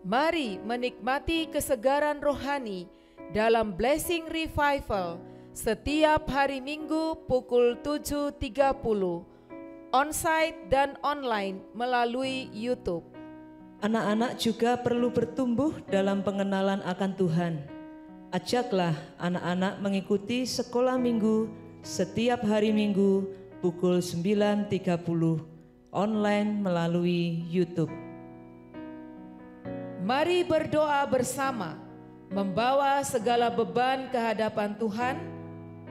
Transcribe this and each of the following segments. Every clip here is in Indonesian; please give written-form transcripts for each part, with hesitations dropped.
Mari menikmati kesegaran rohani dalam Blessing Revival setiap hari Minggu pukul 7.30, onsite dan online melalui YouTube. Anak-anak juga perlu bertumbuh dalam pengenalan akan Tuhan. Ajaklah anak-anak mengikuti sekolah minggu setiap hari Minggu pukul 9.30, online melalui YouTube. Mari berdoa bersama, membawa segala beban ke hadapan Tuhan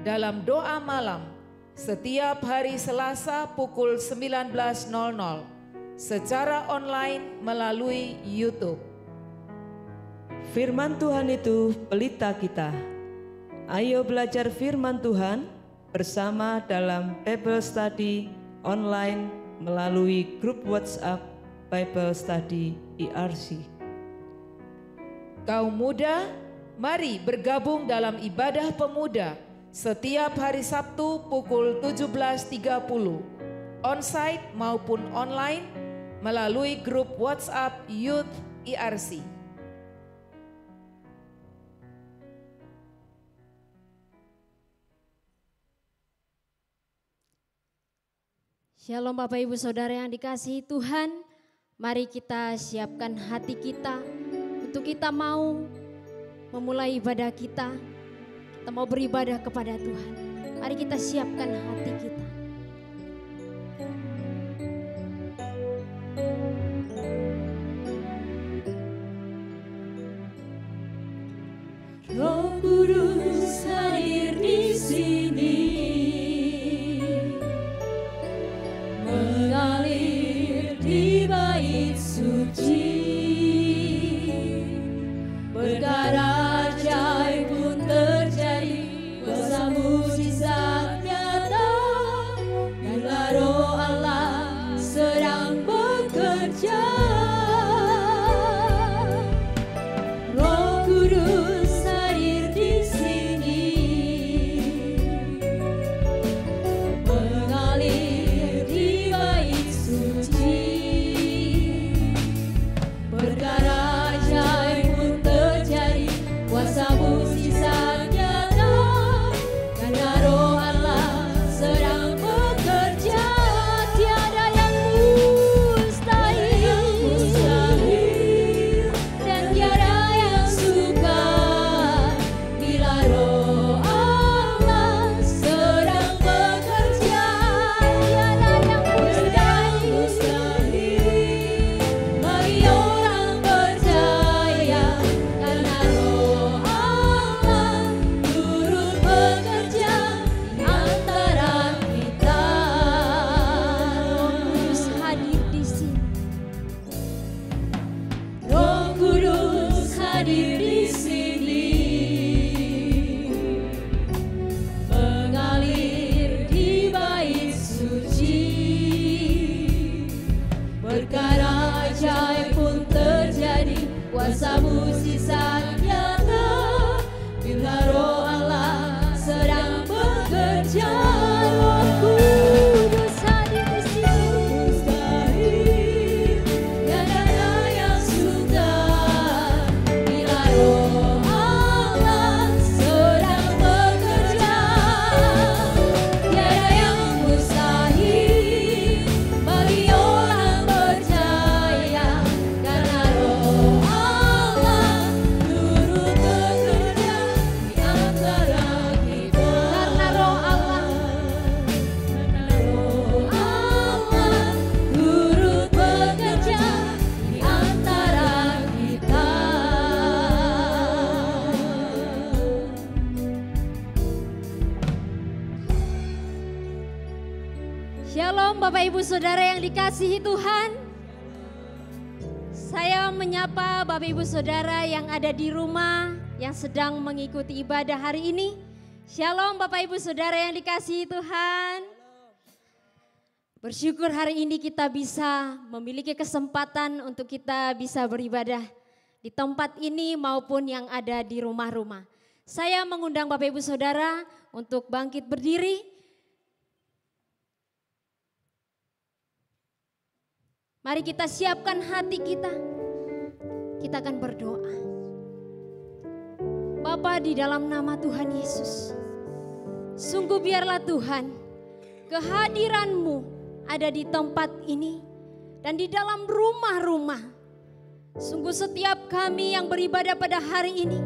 dalam doa malam setiap hari Selasa pukul 19.00 secara online melalui YouTube. Firman Tuhan itu pelita kita. Ayo belajar firman Tuhan bersama dalam Bible Study online melalui grup WhatsApp Bible Study IRC. Kaum muda, mari bergabung dalam ibadah pemuda setiap hari Sabtu pukul 17.30, onsite maupun online melalui grup WhatsApp Youth IRC. Shalom Bapak Ibu Saudara yang dikasihi Tuhan, mari kita siapkan hati kita untuk kita mau memulai ibadah kita mau beribadah kepada Tuhan. Mari kita siapkan hati kita. Roh Kudus hadir di sini, mengalir di bait suci. Perkara ajaib pun terjadi, kuasa mujizat nyata, bila Roh Allah sedang bekerja. Roh Kudus hadir di sini, mengalir di bait suci. Perkara ajaib pun terjadi, kuasa mujizat nyata, karena Roh Allah sedang bekerja. Tiada yang mustahil, dan tiada yang sukar, bila Roh Allah sedang bekerja. Tiada yang mustahil bagi orang percaya, karena Roh Allah turut bekerja di antara kita. Roh Kudus hadir di sini. Roh Kudus hadir di sini, mengalir di bait suci. Perkara ajaib pun terjadi, kuasa mujizat nyata, bila Roh Allah sedang bekerja. Roh Kudus hadir di sini, mustahil, tiada yang sukar, bila Roh Allah sedang bekerja. Tiada yang mustahil bagi orang percaya, karena Roh Allah turut bekerja di antara kita. Karena Roh Allah turut bekerja di antara kita. Shalom Bapak Ibu Saudara yang dikasihi Tuhan. Saya menyapa Bapak Ibu Saudara yang ada di rumah, yang sedang mengikuti ibadah hari ini. Shalom Bapak Ibu Saudara yang dikasihi Tuhan. Bersyukur hari ini kita bisa memiliki kesempatan untuk kita bisa beribadah di tempat ini maupun yang ada di rumah-rumah. Saya mengundang Bapak Ibu Saudara untuk bangkit berdiri. Mari kita siapkan hati kita. kita akan berdoa. Bapa, di dalam nama Tuhan Yesus, sungguh biarlah Tuhan kehadiran-Mu ada di tempat ini dan di dalam rumah-rumah. Sungguh setiap kami yang beribadah pada hari ini,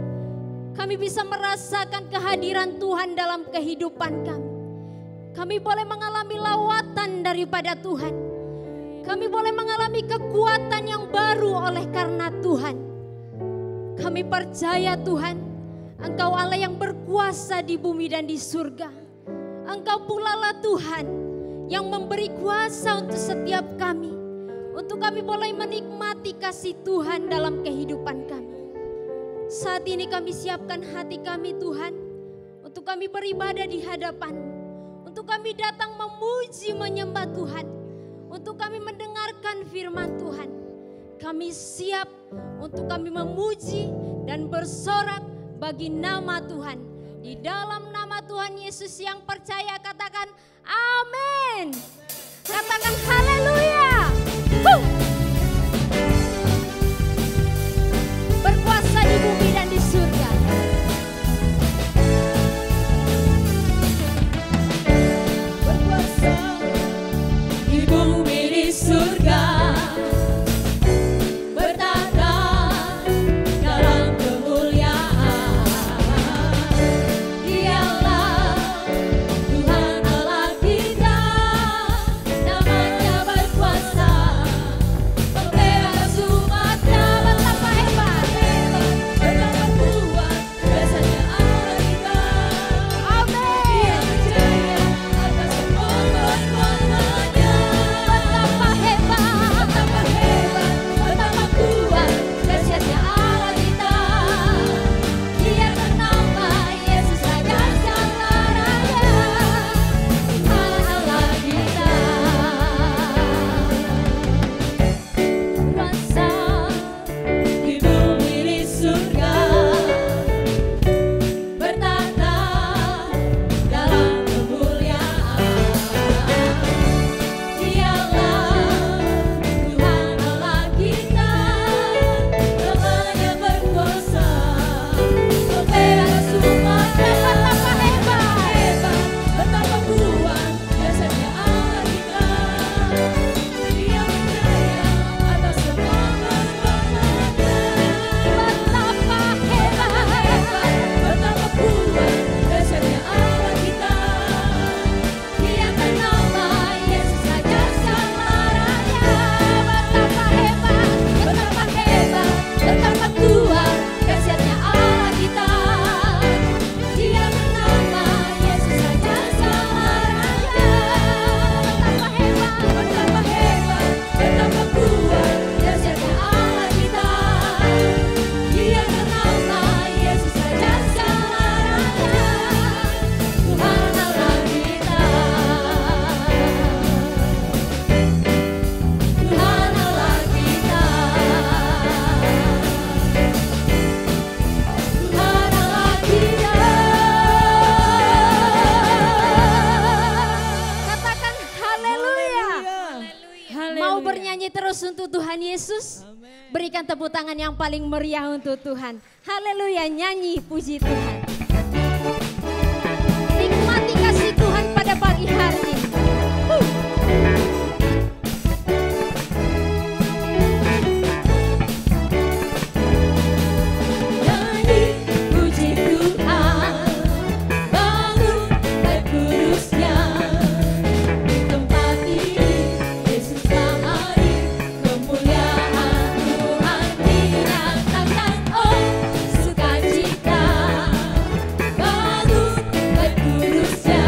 kami bisa merasakan kehadiran Tuhan dalam kehidupan kami. Kami boleh mengalami lawatan daripada Tuhan. Kami boleh mengalami kekuatan yang baru oleh karena Tuhan. Kami percaya Tuhan, Engkau Allah yang berkuasa di bumi dan di surga. Engkau pula lah Tuhan yang memberi kuasa untuk setiap kami. Untuk kami boleh menikmati kasih Tuhan dalam kehidupan kami. Saat ini kami siapkan hati kami Tuhan, untuk kami beribadah di hadapan-Mu. Untuk kami datang memuji menyembah Tuhan. Untuk kami mendengarkan firman Tuhan. Kami siap untuk kami memuji dan bersorak bagi nama Tuhan. Di dalam nama Tuhan Yesus yang percaya katakan amin. Katakan haleluya. Berkuasa di bumi dan di surga. Berkuasa di bumi di surga, bertata dalam kemuliaan. Dialah Tuhan Allah kita, namanya berkuasa, membebas umatnya. Betapa hebat, betapa kuat kuasanya Allah kita. Dia berjaya atas semua perbuatannya. Betapa hebat, betapa kuat dahsyatnya Allah kita. Dia bernama Yesus Raja Segala Raja, Tuhan Allah kita. Kuasa di bumi di surga, bertata dalam kemuliaan. Dialah Tuhan Allah kita, namanya berkuasa, membebas umatnya. Betapa hebat, betapa kuat dahsyatnya Allah kita. Dia berjaya atas semua perbuatannya. Betapa hebat, betapa kuat dahsyatnya Allah kita. Dia bernama Yesus Raja Segala Raja. Betapa hebat, betapa kuat dahsyatnya Allah kita. Dia bernama Yesus Raja Segala Raja. Betapa hebat, betapa kuat dahsyatnya Allah kita. Dia bernama Yesus Raja Segala Raja, Tuhan Allah kita. Tuhan Allah kita. Tuhan Allah kita. Katakan haleluya. Mau bernyanyi terus untuk Tuhan Yesus? Berikan tepuk tangan yang paling meriah untuk Tuhan. Haleluya, nyanyi puji Tuhan. Nikmati kasih Tuhan pada pagi hari ini. Nyanyi puji Tuhan, bangun baik kudusnya. Di tempat ini Yesus telah hadir, kemuliaan Tuhan dinyatakan. Oh sukacita, bangun baik kudusnya.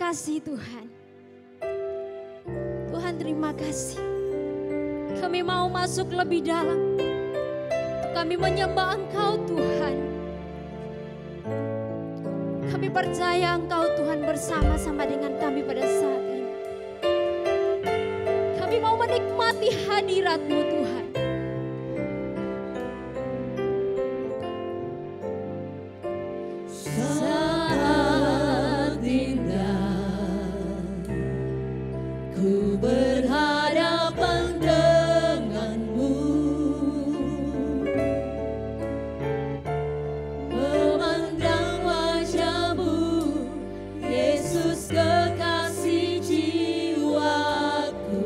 kasih Tuhan. Tuhan terima kasih. Kami mau masuk lebih dalam. Kami menyembah Engkau Tuhan. Kami percaya Engkau Tuhan bersama-sama dengan kami pada saat ini. Kami mau menikmati hadirat-Mu Tuhan. Saat indah ku berhadapan denganmu, memandang wajah-Mu, Yesus kekasih jiwaku.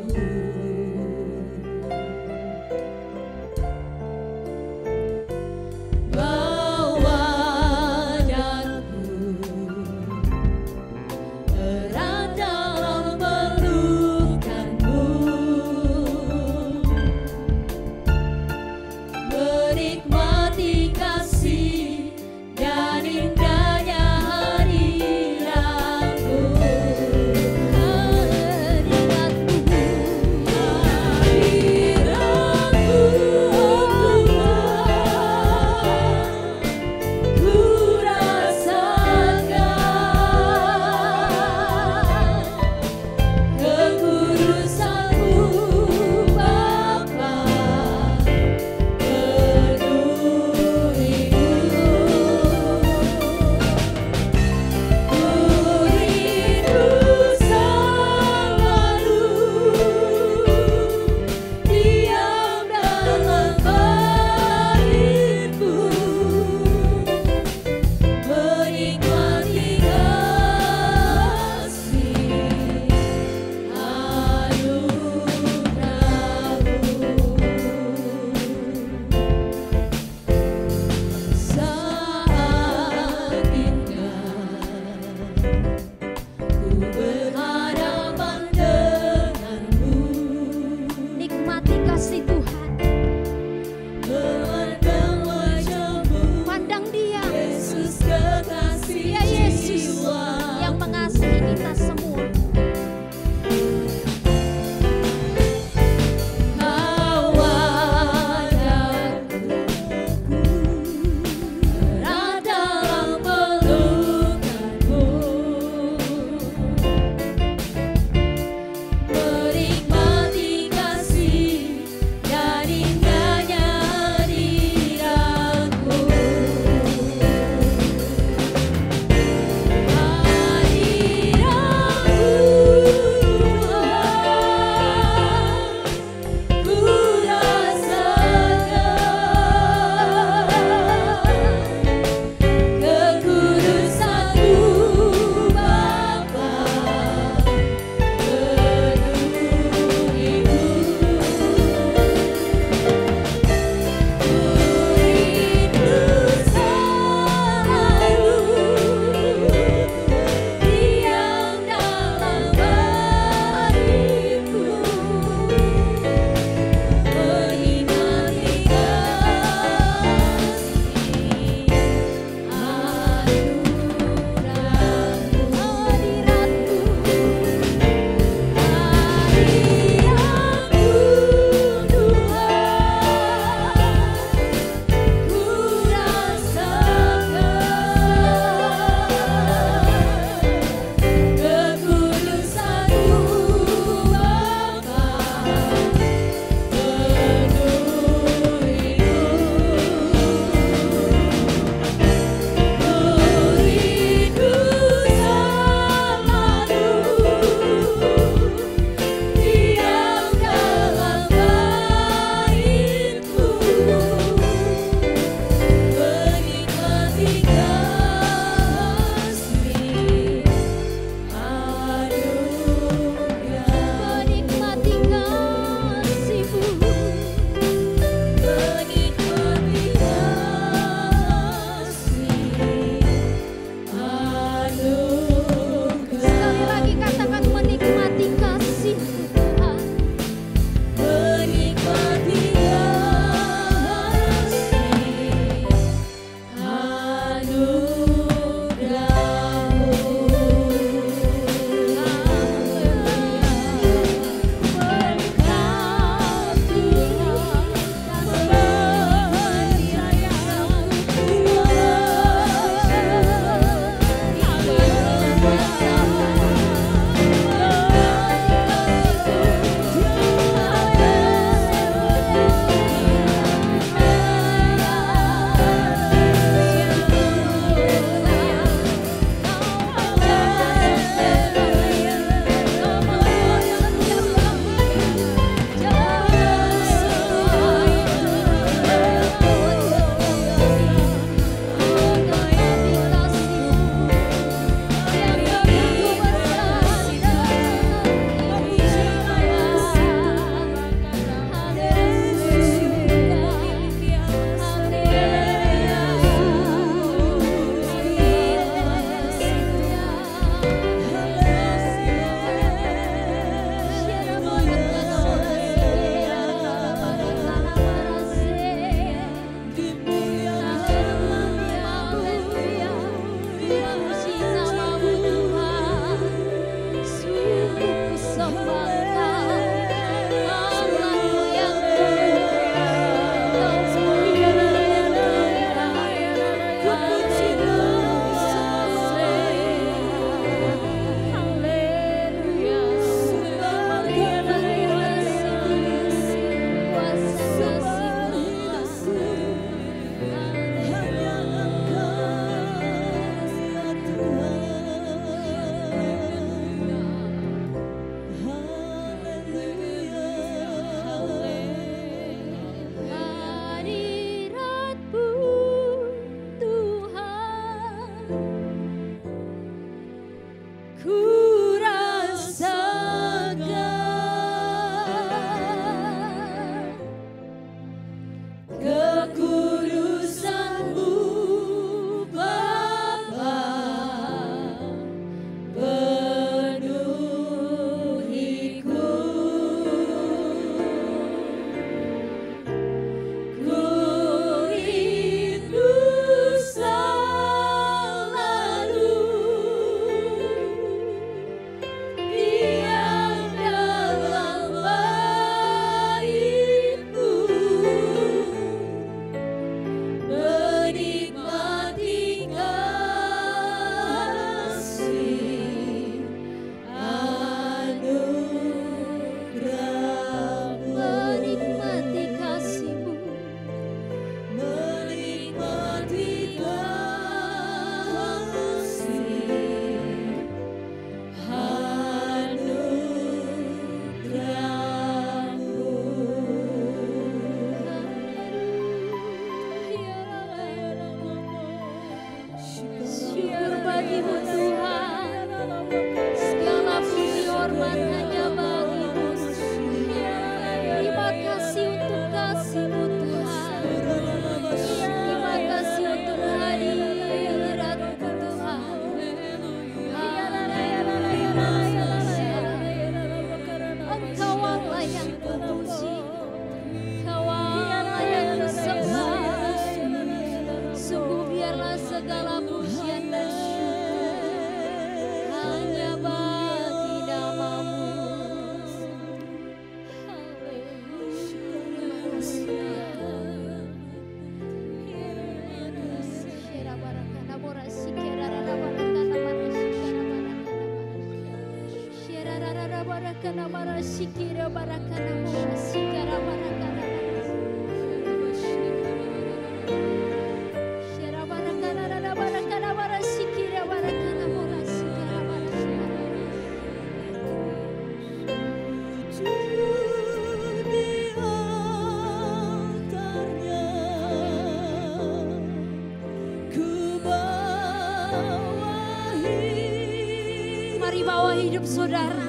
Mari bawa hidup saudara.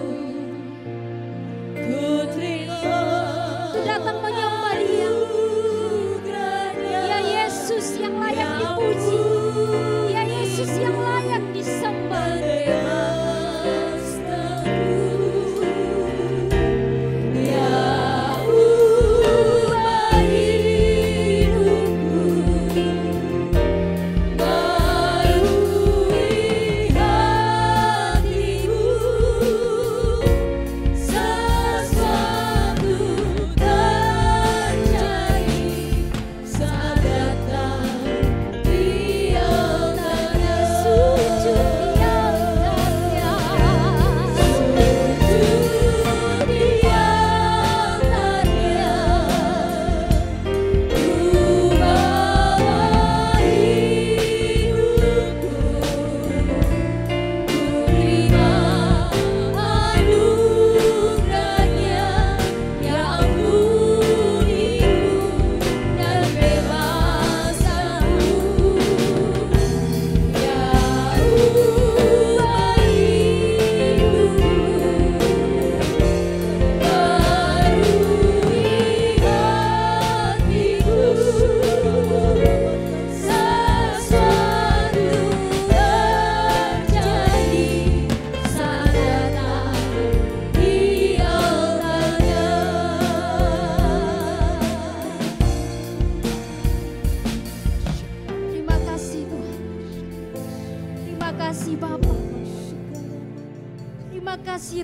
Untuk datang menyembah Dia. Ya Yesus yang layak dipuji. Ya Yesus yang layak disembah.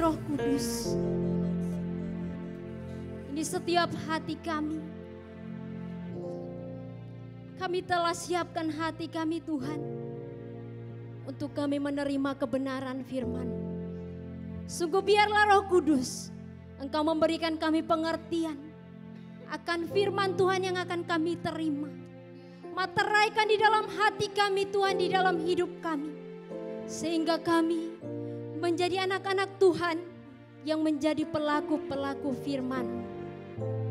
Roh Kudus. Ini setiap hati kami. Kami telah siapkan hati kami Tuhan, untuk kami menerima kebenaran firman. Sungguh biarlah Roh Kudus, Engkau memberikan kami pengertian akan firman Tuhan yang akan kami terima. Materaikan di dalam hati kami Tuhan, di dalam hidup kami. Sehingga kami menjadi anak-anak Tuhan yang menjadi pelaku-pelaku firman.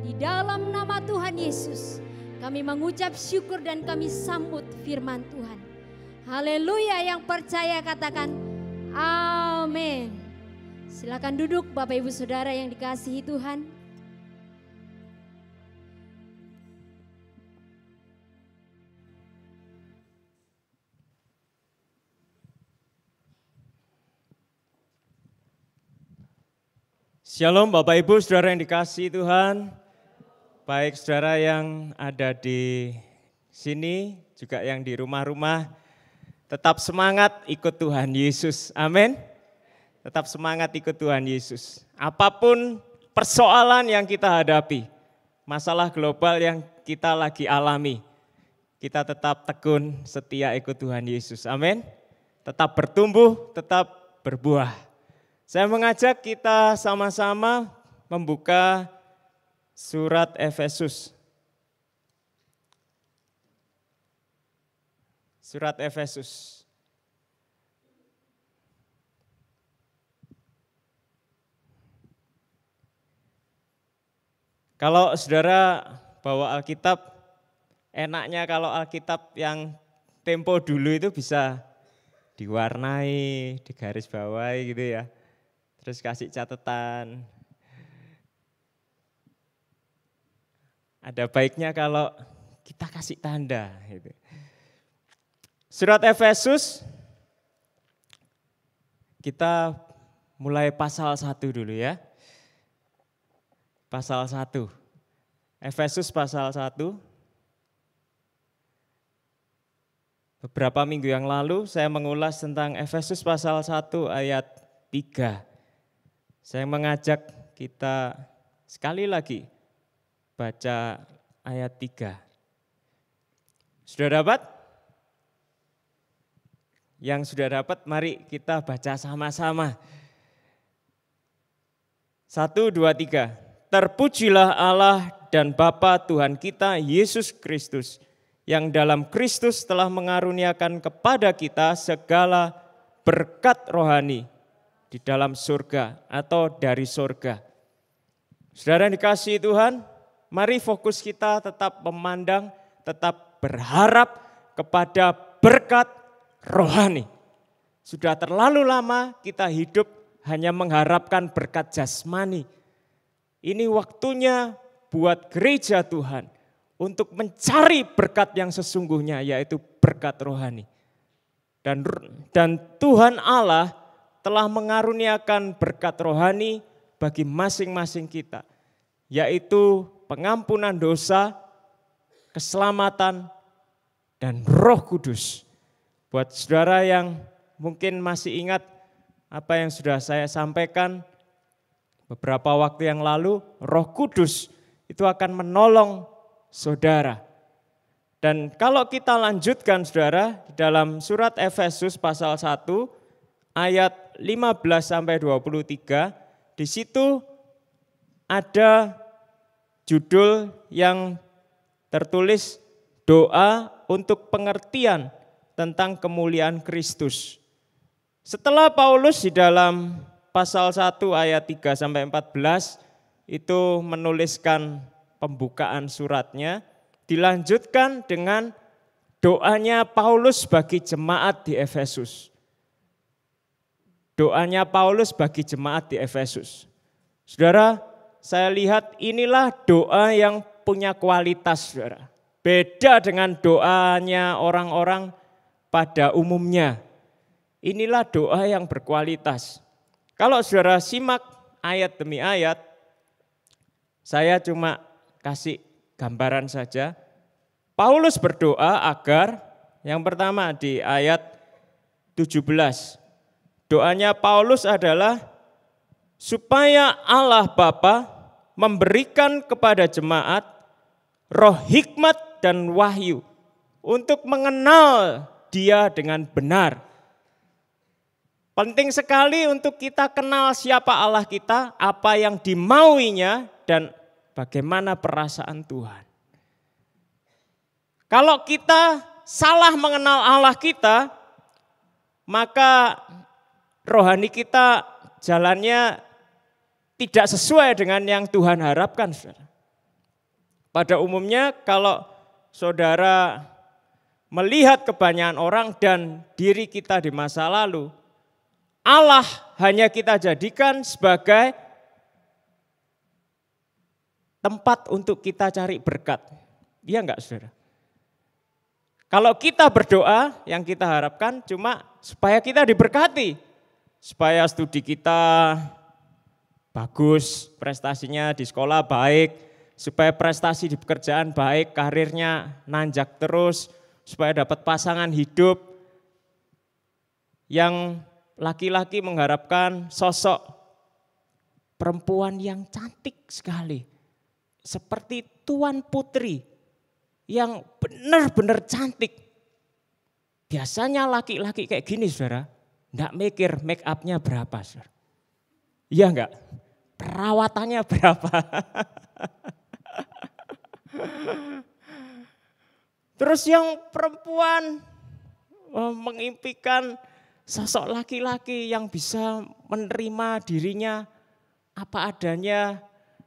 Di dalam nama Tuhan Yesus, kami mengucap syukur dan kami sambut firman Tuhan. Haleluya, yang percaya katakan amin. Silakan duduk Bapak Ibu Saudara yang dikasihi Tuhan. Shalom Bapak Ibu Saudara yang dikasihi Tuhan. Baik saudara yang ada di sini, juga yang di rumah-rumah, tetap semangat ikut Tuhan Yesus. Amin. Tetap semangat ikut Tuhan Yesus. Apapun persoalan yang kita hadapi, masalah global yang kita lagi alami, kita tetap tekun setia ikut Tuhan Yesus. Amin. Tetap bertumbuh, tetap berbuah. Saya mengajak kita sama-sama membuka surat Efesus. Surat Efesus. Kalau saudara bawa Alkitab, enaknya kalau Alkitab yang tempo dulu itu bisa diwarnai, digarisbawahi gitu ya. Terus kasih catatan. Ada baiknya kalau kita kasih tanda. Gitu. Surat Efesus, kita mulai pasal 1 dulu ya. Pasal 1. Efesus pasal 1. Beberapa minggu yang lalu saya mengulas tentang Efesus pasal 1 ayat 3. Saya mengajak kita sekali lagi baca ayat 3. Sudah dapat? Yang sudah dapat, mari kita baca sama-sama. 1, 2, 3. Terpujilah Allah dan Bapa Tuhan kita Yesus Kristus, yang dalam Kristus telah mengaruniakan kepada kita segala berkat rohani di dalam surga atau dari surga. Saudara yang dikasihi Tuhan, mari fokus kita tetap memandang, tetap berharap kepada berkat rohani. Sudah terlalu lama kita hidup hanya mengharapkan berkat jasmani. Ini waktunya buat gereja Tuhan untuk mencari berkat yang sesungguhnya, yaitu berkat rohani. Dan Tuhan Allah telah mengaruniakan berkat rohani bagi masing-masing kita, yaitu pengampunan dosa, keselamatan, dan Roh Kudus. Buat saudara yang mungkin masih ingat apa yang sudah saya sampaikan beberapa waktu yang lalu, Roh Kudus itu akan menolong saudara. Dan kalau kita lanjutkan saudara, di dalam surat Efesus pasal 1 ayat 15-23, di situ ada judul yang tertulis doa untuk pengertian tentang kemuliaan Kristus. Setelah Paulus di dalam pasal 1 ayat 3-14 itu menuliskan pembukaan suratnya, dilanjutkan dengan doanya Paulus bagi jemaat di Efesus. Doanya Paulus bagi jemaat di Efesus. Saudara, saya lihat inilah doa yang punya kualitas, saudara. Beda dengan doanya orang-orang pada umumnya. Inilah doa yang berkualitas. Kalau saudara simak ayat demi ayat, saya cuma kasih gambaran saja. Paulus berdoa agar, yang pertama di ayat 17, doanya Paulus adalah supaya Allah Bapa memberikan kepada jemaat roh hikmat dan wahyu untuk mengenal Dia dengan benar. Penting sekali untuk kita kenal siapa Allah kita, apa yang dimauinya, dan bagaimana perasaan Tuhan. Kalau kita salah mengenal Allah kita, maka rohani kita jalannya tidak sesuai dengan yang Tuhan harapkan, saudara. Pada umumnya kalau saudara melihat kebanyakan orang dan diri kita di masa lalu, Allah hanya kita jadikan sebagai tempat untuk kita cari berkat. Iya enggak, saudara? Kalau kita berdoa, yang kita harapkan cuma supaya kita diberkati. Supaya studi kita bagus, prestasinya di sekolah baik, supaya prestasi di pekerjaan baik, karirnya nanjak terus, supaya dapat pasangan hidup. Yang laki-laki mengharapkan sosok perempuan yang cantik sekali. Seperti Tuan Putri yang benar-benar cantik. Biasanya laki-laki kayak gini, saudara, enggak mikir make up-nya berapa, saudara. Iya enggak? Perawatannya berapa? Terus yang perempuan mengimpikan sosok laki-laki yang bisa menerima dirinya apa adanya,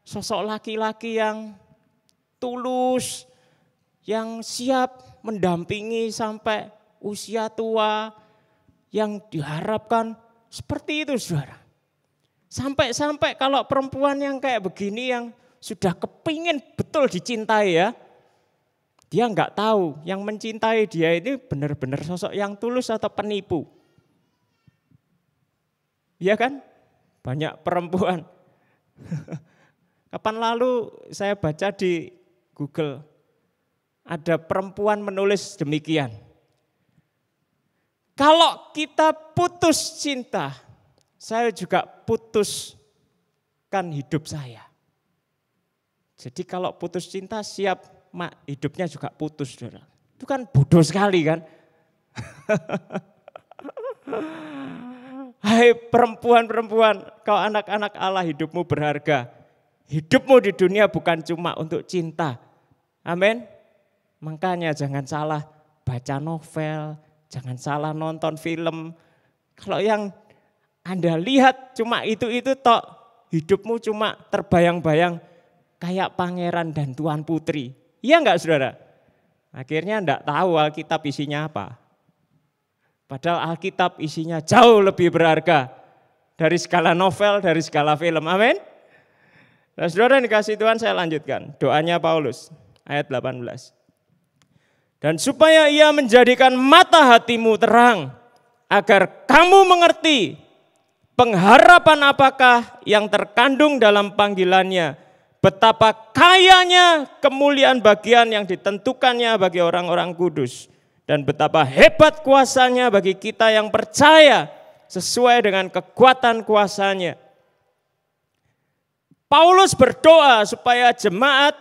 sosok laki-laki yang tulus, yang siap mendampingi sampai usia tua, yang diharapkan seperti itu, saudara. Sampai-sampai kalau perempuan yang kayak begini yang sudah kepingin betul dicintai ya, dia enggak tahu yang mencintai dia ini benar-benar sosok yang tulus atau penipu. Iya kan? Banyak perempuan. Kapan lalu saya baca di Google, ada perempuan menulis demikian. Kalau kita putus cinta, saya juga putuskan hidup saya. Jadi kalau putus cinta siap hidupnya juga putus, saudara. Itu kan bodoh sekali kan. Hai perempuan-perempuan, kau anak-anak Allah, hidupmu berharga. Hidupmu di dunia bukan cuma untuk cinta. Amin. Makanya jangan salah baca novel, jangan salah nonton film. Kalau yang Anda lihat cuma itu tok, hidupmu cuma terbayang-bayang kayak pangeran dan tuan putri. Iya enggak saudara? Akhirnya enggak tahu Alkitab isinya apa. Padahal Alkitab isinya jauh lebih berharga dari segala novel, dari segala film. Amin. Nah, saudara yang dikasih Tuhan, saya lanjutkan. Doanya Paulus, ayat 18. Dan supaya ia menjadikan mata hatimu terang, agar kamu mengerti pengharapan apakah yang terkandung dalam panggilannya, betapa kayanya kemuliaan bagian yang ditentukannya bagi orang-orang kudus. Dan betapa hebat kuasanya bagi kita yang percaya sesuai dengan kekuatan kuasanya. Paulus berdoa supaya jemaat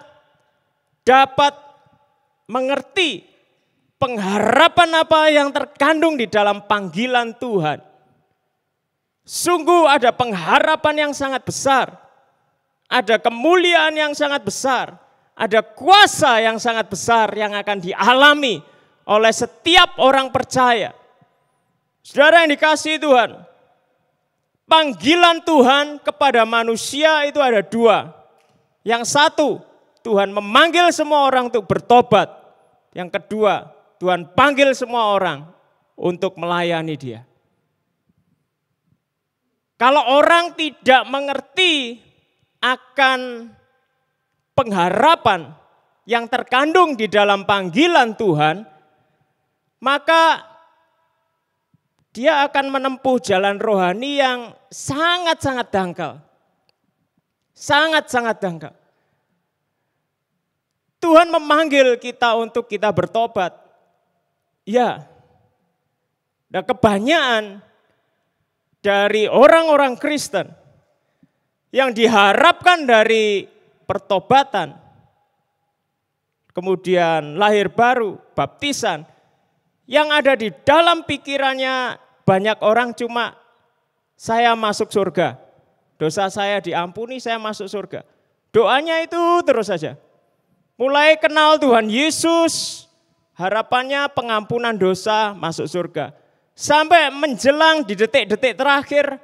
dapat mengerti pengharapan apa yang terkandung di dalam panggilan Tuhan. Sungguh ada pengharapan yang sangat besar, ada kemuliaan yang sangat besar, ada kuasa yang sangat besar yang akan dialami oleh setiap orang percaya. Saudara yang dikasihi Tuhan, panggilan Tuhan kepada manusia itu ada dua. Yang satu, Tuhan memanggil semua orang untuk bertobat. Yang kedua, Tuhan panggil semua orang untuk melayani Dia. Kalau orang tidak mengerti akan pengharapan yang terkandung di dalam panggilan Tuhan, maka dia akan menempuh jalan rohani yang sangat-sangat dangkal. Sangat-sangat dangkal. Tuhan memanggil kita untuk kita bertobat. Ya. Dan kebanyakan dari orang-orang Kristen yang diharapkan dari pertobatan, kemudian lahir baru, baptisan, yang ada di dalam pikirannya banyak orang cuma saya masuk surga. Dosa saya diampuni, saya masuk surga. Doanya itu terus saja. Mulai kenal Tuhan Yesus, harapannya pengampunan dosa, masuk surga. Sampai menjelang di detik-detik terakhir,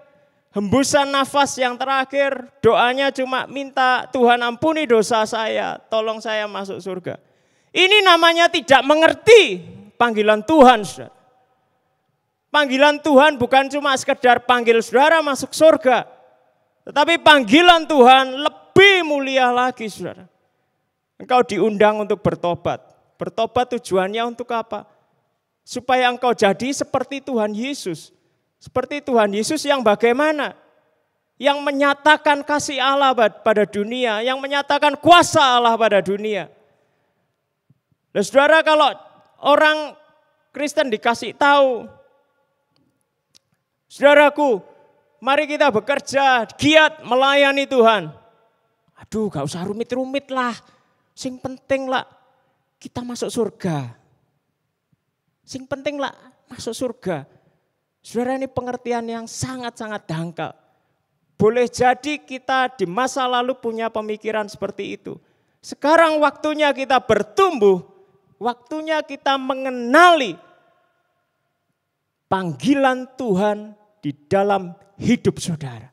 hembusan nafas yang terakhir, doanya cuma minta Tuhan ampuni dosa saya, tolong saya masuk surga. Ini namanya tidak mengerti panggilan Tuhan, saudara. Panggilan Tuhan bukan cuma sekedar panggil saudara masuk surga, tetapi panggilan Tuhan lebih mulia lagi, saudara. Engkau diundang untuk bertobat. Bertobat tujuannya untuk apa? Supaya engkau jadi seperti Tuhan Yesus. Seperti Tuhan Yesus yang bagaimana? Yang menyatakan kasih Allah pada dunia, yang menyatakan kuasa Allah pada dunia. Nah, saudara, kalau orang Kristen dikasih tahu, saudaraku, mari kita bekerja, giat melayani Tuhan. Aduh, gak usah rumit-rumit lah. Sing penting lah kita masuk surga. Sing penting lah masuk surga. Saudara, ini pengertian yang sangat-sangat dangkal. Boleh jadi kita di masa lalu punya pemikiran seperti itu. Sekarang waktunya kita bertumbuh, waktunya kita mengenali panggilan Tuhan di dalam hidup saudara.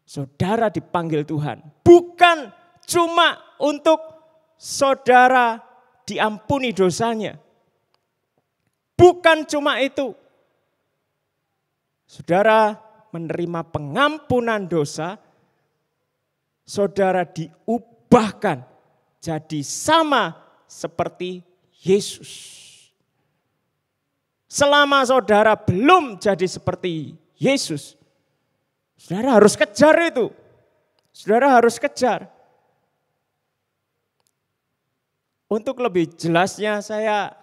Saudara dipanggil Tuhan, bukan cuma untuk saudara diampuni dosanya. Bukan cuma itu. Saudara menerima pengampunan dosa, saudara diubahkan jadi sama seperti Yesus. Selama saudara belum jadi seperti Yesus, saudara harus kejar itu. Saudara harus kejar. Untuk lebih jelasnya saya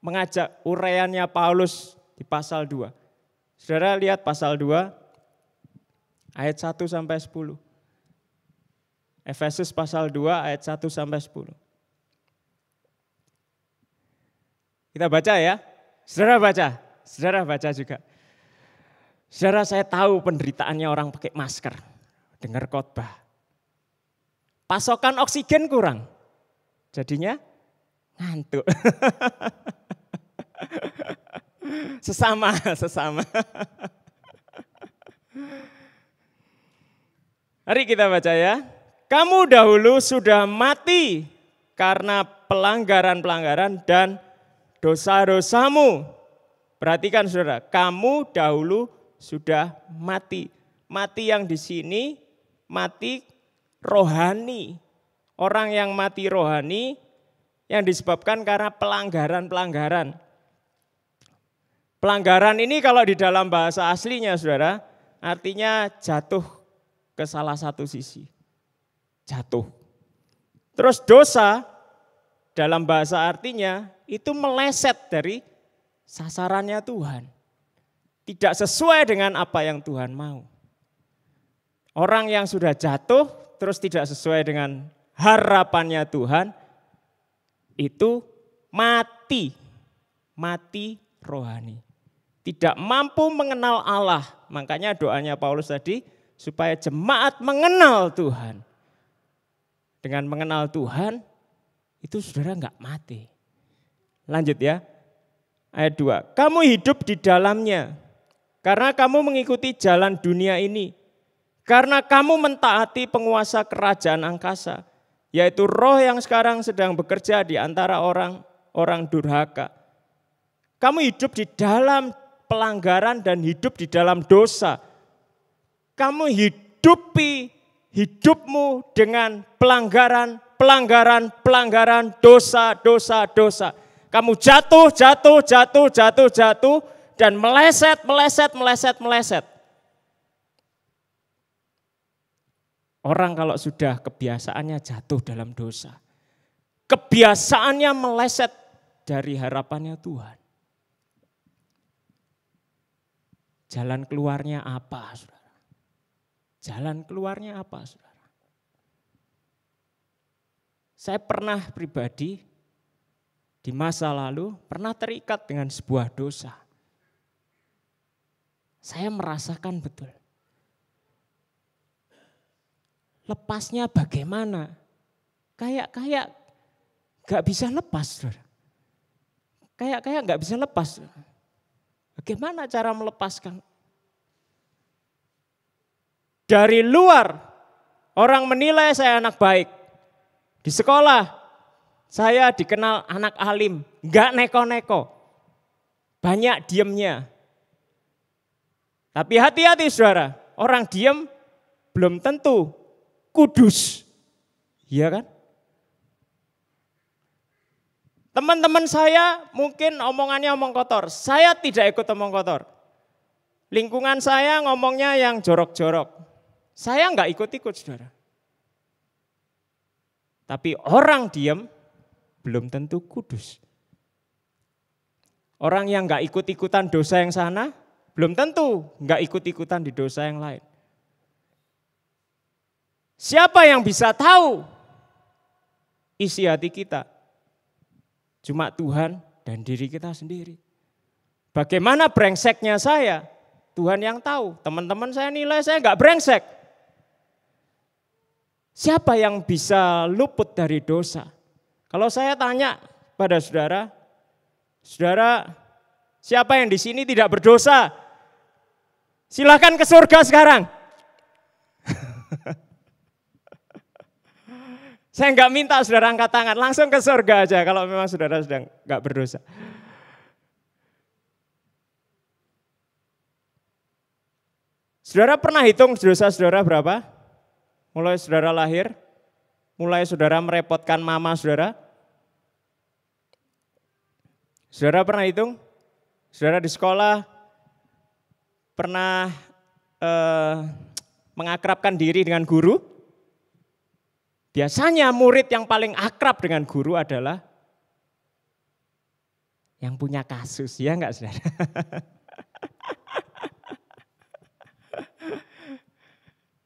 mengajak uraiannya Paulus di pasal 2. Saudara lihat pasal 2 ayat 1 sampai 10. Efesus pasal 2 ayat 1 sampai 10. Kita baca ya. Saudara baca juga. Saudara, saya tahu penderitaannya orang pakai masker, dengar khotbah. Pasokan oksigen kurang, jadinya ngantuk. Sesama. Mari kita baca ya. Kamu dahulu sudah mati karena pelanggaran-pelanggaran dan dosa-dosamu. Perhatikan saudara, kamu dahulu sudah mati. Mati yang di sini, mati rohani. Orang yang mati rohani yang disebabkan karena pelanggaran-pelanggaran. Pelanggaran ini kalau di dalam bahasa aslinya saudara, artinya jatuh ke salah satu sisi. Jatuh. Terus dosa dalam bahasa artinya itu meleset dari sasarannya Tuhan. Tidak sesuai dengan apa yang Tuhan mau. Orang yang sudah jatuh terus tidak sesuai dengan harapannya Tuhan, itu mati. Mati rohani. Tidak mampu mengenal Allah. Makanya doanya Paulus tadi, supaya jemaat mengenal Tuhan. Dengan mengenal Tuhan, itu saudara enggak mati. Lanjut ya, ayat 2. Kamu hidup di dalamnya, karena kamu mengikuti jalan dunia ini. Karena kamu mentaati penguasa kerajaan angkasa, yaitu roh yang sekarang sedang bekerja di antara orang durhaka. Kamu hidup di dalam pelanggaran dan hidup di dalam dosa. Kamu hidupi hidupmu dengan pelanggaran, dosa. Kamu jatuh dan meleset. Orang kalau sudah kebiasaannya jatuh dalam dosa, kebiasaannya meleset dari harapannya Tuhan. Jalan keluarnya apa, saudara? Jalan keluarnya apa, saudara? Saya pernah pribadi di masa lalu pernah terikat dengan sebuah dosa. Saya merasakan betul. Lepasnya bagaimana? Kayak gak bisa lepas, saudara. Kayak gak bisa lepas. Bagaimana cara melepaskan? Dari luar, orang menilai saya anak baik. Di sekolah, saya dikenal anak alim, gak neko-neko. Banyak diemnya. Tapi hati-hati saudara, orang diem belum tentu kudus. Iya kan? Teman-teman saya mungkin omongannya omong kotor. Saya tidak ikut omong kotor. Lingkungan saya ngomongnya yang jorok-jorok. Saya enggak ikut-ikut saudara. Tapi orang diam belum tentu kudus. Orang yang enggak ikut-ikutan dosa yang sana, belum tentu enggak ikut-ikutan di dosa yang lain. Siapa yang bisa tahu isi hati kita? Cuma Tuhan dan diri kita sendiri. Bagaimana brengseknya saya? Tuhan yang tahu. Teman-teman saya nilai saya enggak brengsek. Siapa yang bisa luput dari dosa? Kalau saya tanya pada saudara, saudara siapa yang di sini tidak berdosa? Silakan ke surga sekarang. Saya enggak minta saudara angkat tangan, langsung ke surga aja kalau memang saudara sedang enggak berdosa. Saudara pernah hitung dosa saudara berapa? Mulai saudara lahir, mulai saudara merepotkan mama saudara. Saudara pernah hitung? Saudara di sekolah pernah mengakrabkan diri dengan guru? Biasanya murid yang paling akrab dengan guru adalah yang punya kasus, ya enggak saudara?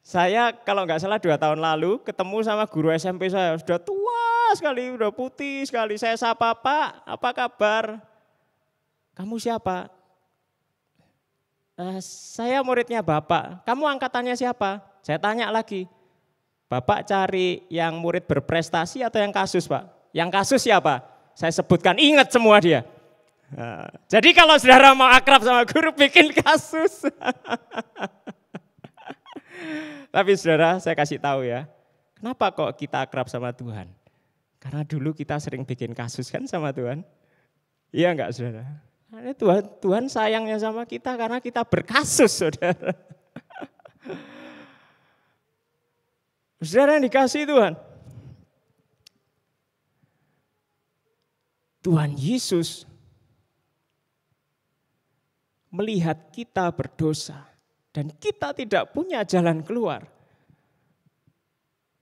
Saya kalau enggak salah 2 tahun lalu ketemu sama guru SMP saya, sudah tua sekali, sudah putih sekali. Saya sapa, Pak, apa kabar? Kamu siapa? Saya muridnya Bapak, kamu angkatannya siapa? Saya tanya lagi, Bapak cari yang murid berprestasi atau yang kasus Pak? Yang kasus siapa? Saya sebutkan, ingat semua dia. Nah, jadi kalau saudara mau akrab sama guru, bikin kasus. Tapi saudara, saya kasih tahu ya, kenapa kok kita akrab sama Tuhan? Karena dulu kita sering bikin kasus kan sama Tuhan. Iya enggak saudara? Tuhan sayangnya sama kita karena kita berkasus, saudara. Saudara yang dikasihi Tuhan. Tuhan Yesus melihat kita berdosa dan kita tidak punya jalan keluar.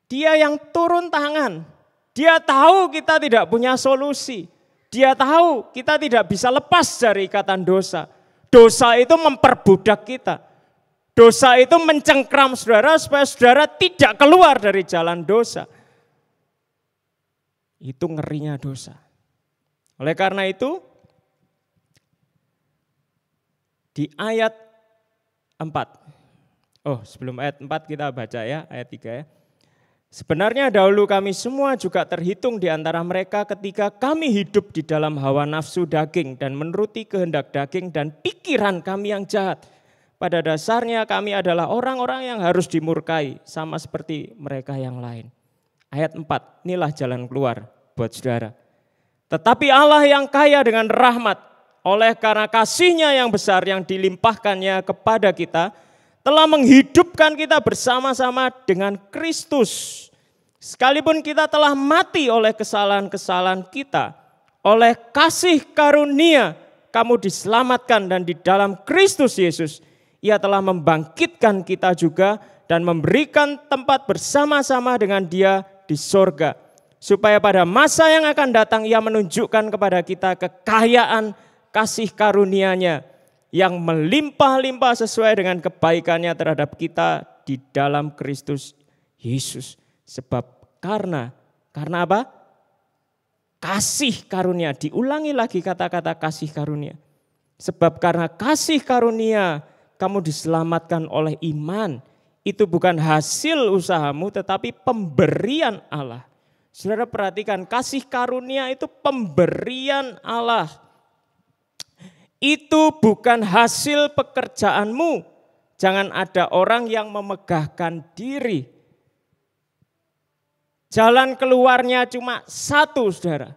Dia yang turun tangan, dia tahu kita tidak punya solusi. Dia tahu kita tidak bisa lepas dari ikatan dosa. Dosa itu memperbudak kita. Dosa itu mencengkram saudara supaya saudara tidak keluar dari jalan dosa. Itu ngerinya dosa. Oleh karena itu, di ayat 4. Sebelum ayat 4 kita baca ya, ayat 3 ya. Sebenarnya dahulu kami semua juga terhitung di antara mereka ketika kami hidup di dalam hawa nafsu daging dan menuruti kehendak daging dan pikiran kami yang jahat. Pada dasarnya kami adalah orang-orang yang harus dimurkai sama seperti mereka yang lain. Ayat 4, inilah jalan keluar buat saudara. Tetapi Allah yang kaya dengan rahmat, oleh karena kasih-Nya yang besar yang dilimpahkannya kepada kita, telah menghidupkan kita bersama-sama dengan Kristus. Sekalipun kita telah mati oleh kesalahan-kesalahan kita, oleh kasih karunia kamu diselamatkan dan di dalam Kristus Yesus, Ia telah membangkitkan kita juga dan memberikan tempat bersama-sama dengan Dia di sorga. Supaya pada masa yang akan datang Ia menunjukkan kepada kita kekayaan kasih karunia-Nya yang melimpah-limpah sesuai dengan kebaikannya terhadap kita di dalam Kristus Yesus. Sebab karena apa? Kasih karunia, diulangi lagi kata-kata kasih karunia. Sebab karena kasih karunia kamu diselamatkan oleh iman. Itu bukan hasil usahamu tetapi pemberian Allah. Saudara perhatikan, kasih karunia itu pemberian Allah. Itu bukan hasil pekerjaanmu. Jangan ada orang yang memegahkan diri. Jalan keluarnya cuma satu, saudara.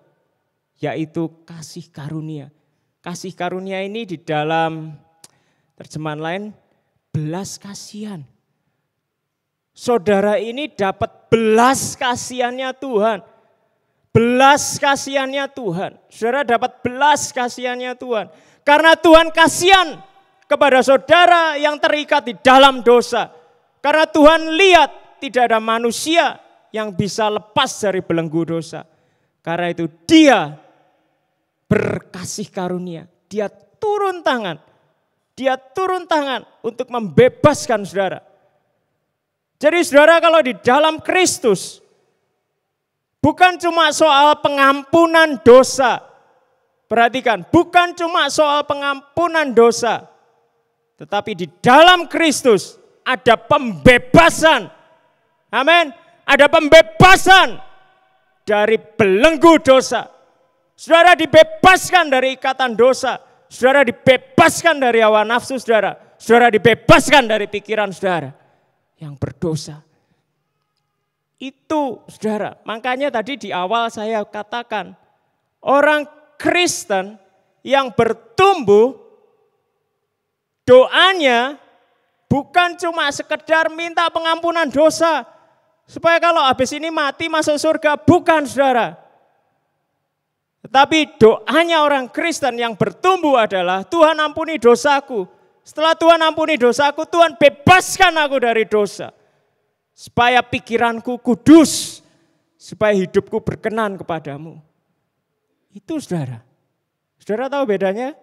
Yaitu kasih karunia. Kasih karunia ini di dalam terjemahan lain, belas kasihan. Saudara ini dapat belas kasihannya Tuhan. Belas kasihannya Tuhan. Saudara dapat belas kasihannya Tuhan. Karena Tuhan kasihan kepada saudara yang terikat di dalam dosa. Karena Tuhan lihat tidak ada manusia yang bisa lepas dari belenggu dosa. Karena itu Dia berkasih karunia. Dia turun tangan. Dia turun tangan untuk membebaskan saudara. Jadi saudara kalau di dalam Kristus, bukan cuma soal pengampunan dosa. Perhatikan, bukan cuma soal pengampunan dosa, tetapi di dalam Kristus ada pembebasan. Amin. Ada pembebasan dari belenggu dosa. Saudara dibebaskan dari ikatan dosa. Saudara dibebaskan dari hawa nafsu saudara. Saudara dibebaskan dari pikiran saudara yang berdosa. Itu saudara, makanya tadi di awal saya katakan, orang Kristen yang bertumbuh, doanya bukan cuma sekedar minta pengampunan dosa, supaya kalau habis ini mati masuk surga, bukan saudara. Tetapi doanya orang Kristen yang bertumbuh adalah, Tuhan ampuni dosaku. Setelah Tuhan ampuni dosaku, Tuhan bebaskan aku dari dosa. Supaya pikiranku kudus, supaya hidupku berkenan kepadamu. Itu saudara. Saudara tahu bedanya?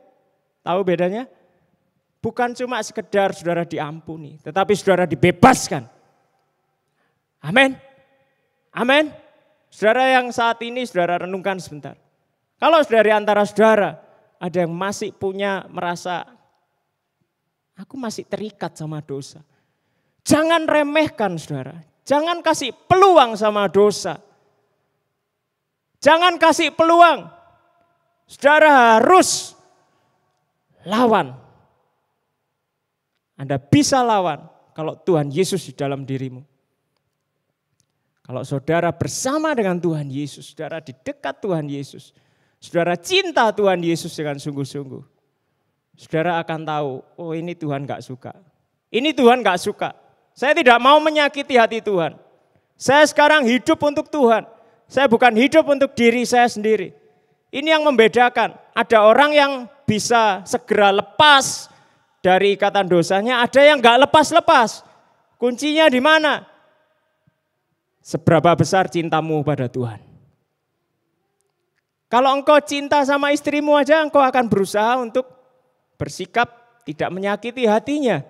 Tahu bedanya? Bukan cuma sekedar saudara diampuni, tetapi saudara dibebaskan. Amin. Amin. Saudara yang saat ini saudara renungkan sebentar. Kalau dari antara saudara ada yang masih punya merasa, Aku masih terikat sama dosa. Jangan remehkan saudara. Jangan kasih peluang sama dosa. Jangan kasih peluang. Saudara harus lawan. Anda bisa lawan kalau Tuhan Yesus di dalam dirimu. Kalau saudara bersama dengan Tuhan Yesus, saudara di dekat Tuhan Yesus, saudara cinta Tuhan Yesus dengan sungguh-sungguh, saudara akan tahu, oh ini Tuhan gak suka. Ini Tuhan gak suka. Saya tidak mau menyakiti hati Tuhan. Saya sekarang hidup untuk Tuhan. Saya bukan hidup untuk diri saya sendiri. Ini yang membedakan. Ada orang yang bisa segera lepas dari ikatan dosanya, ada yang gak lepas-lepas. Kuncinya di mana? Seberapa besar cintamu pada Tuhan. Kalau engkau cinta sama istrimu aja, engkau akan berusaha untuk bersikap tidak menyakiti hatinya.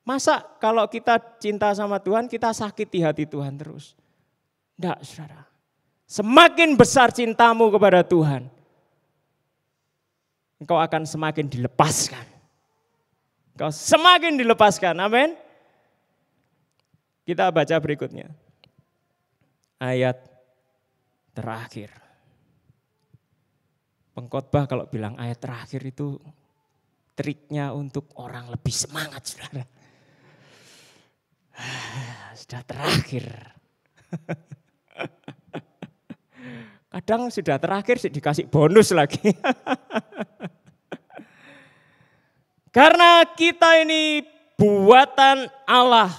Masa kalau kita cinta sama Tuhan, kita sakiti hati Tuhan terus? Tidak, saudara. Semakin besar cintamu kepada Tuhan, engkau akan semakin dilepaskan. Engkau semakin dilepaskan, amin. Kita baca berikutnya. Ayat terakhir. Pengkhotbah kalau bilang ayat terakhir itu triknya untuk orang lebih semangat, saudara. Sudah terakhir. Kadang sudah terakhir dikasih bonus lagi. Karena kita ini buatan Allah,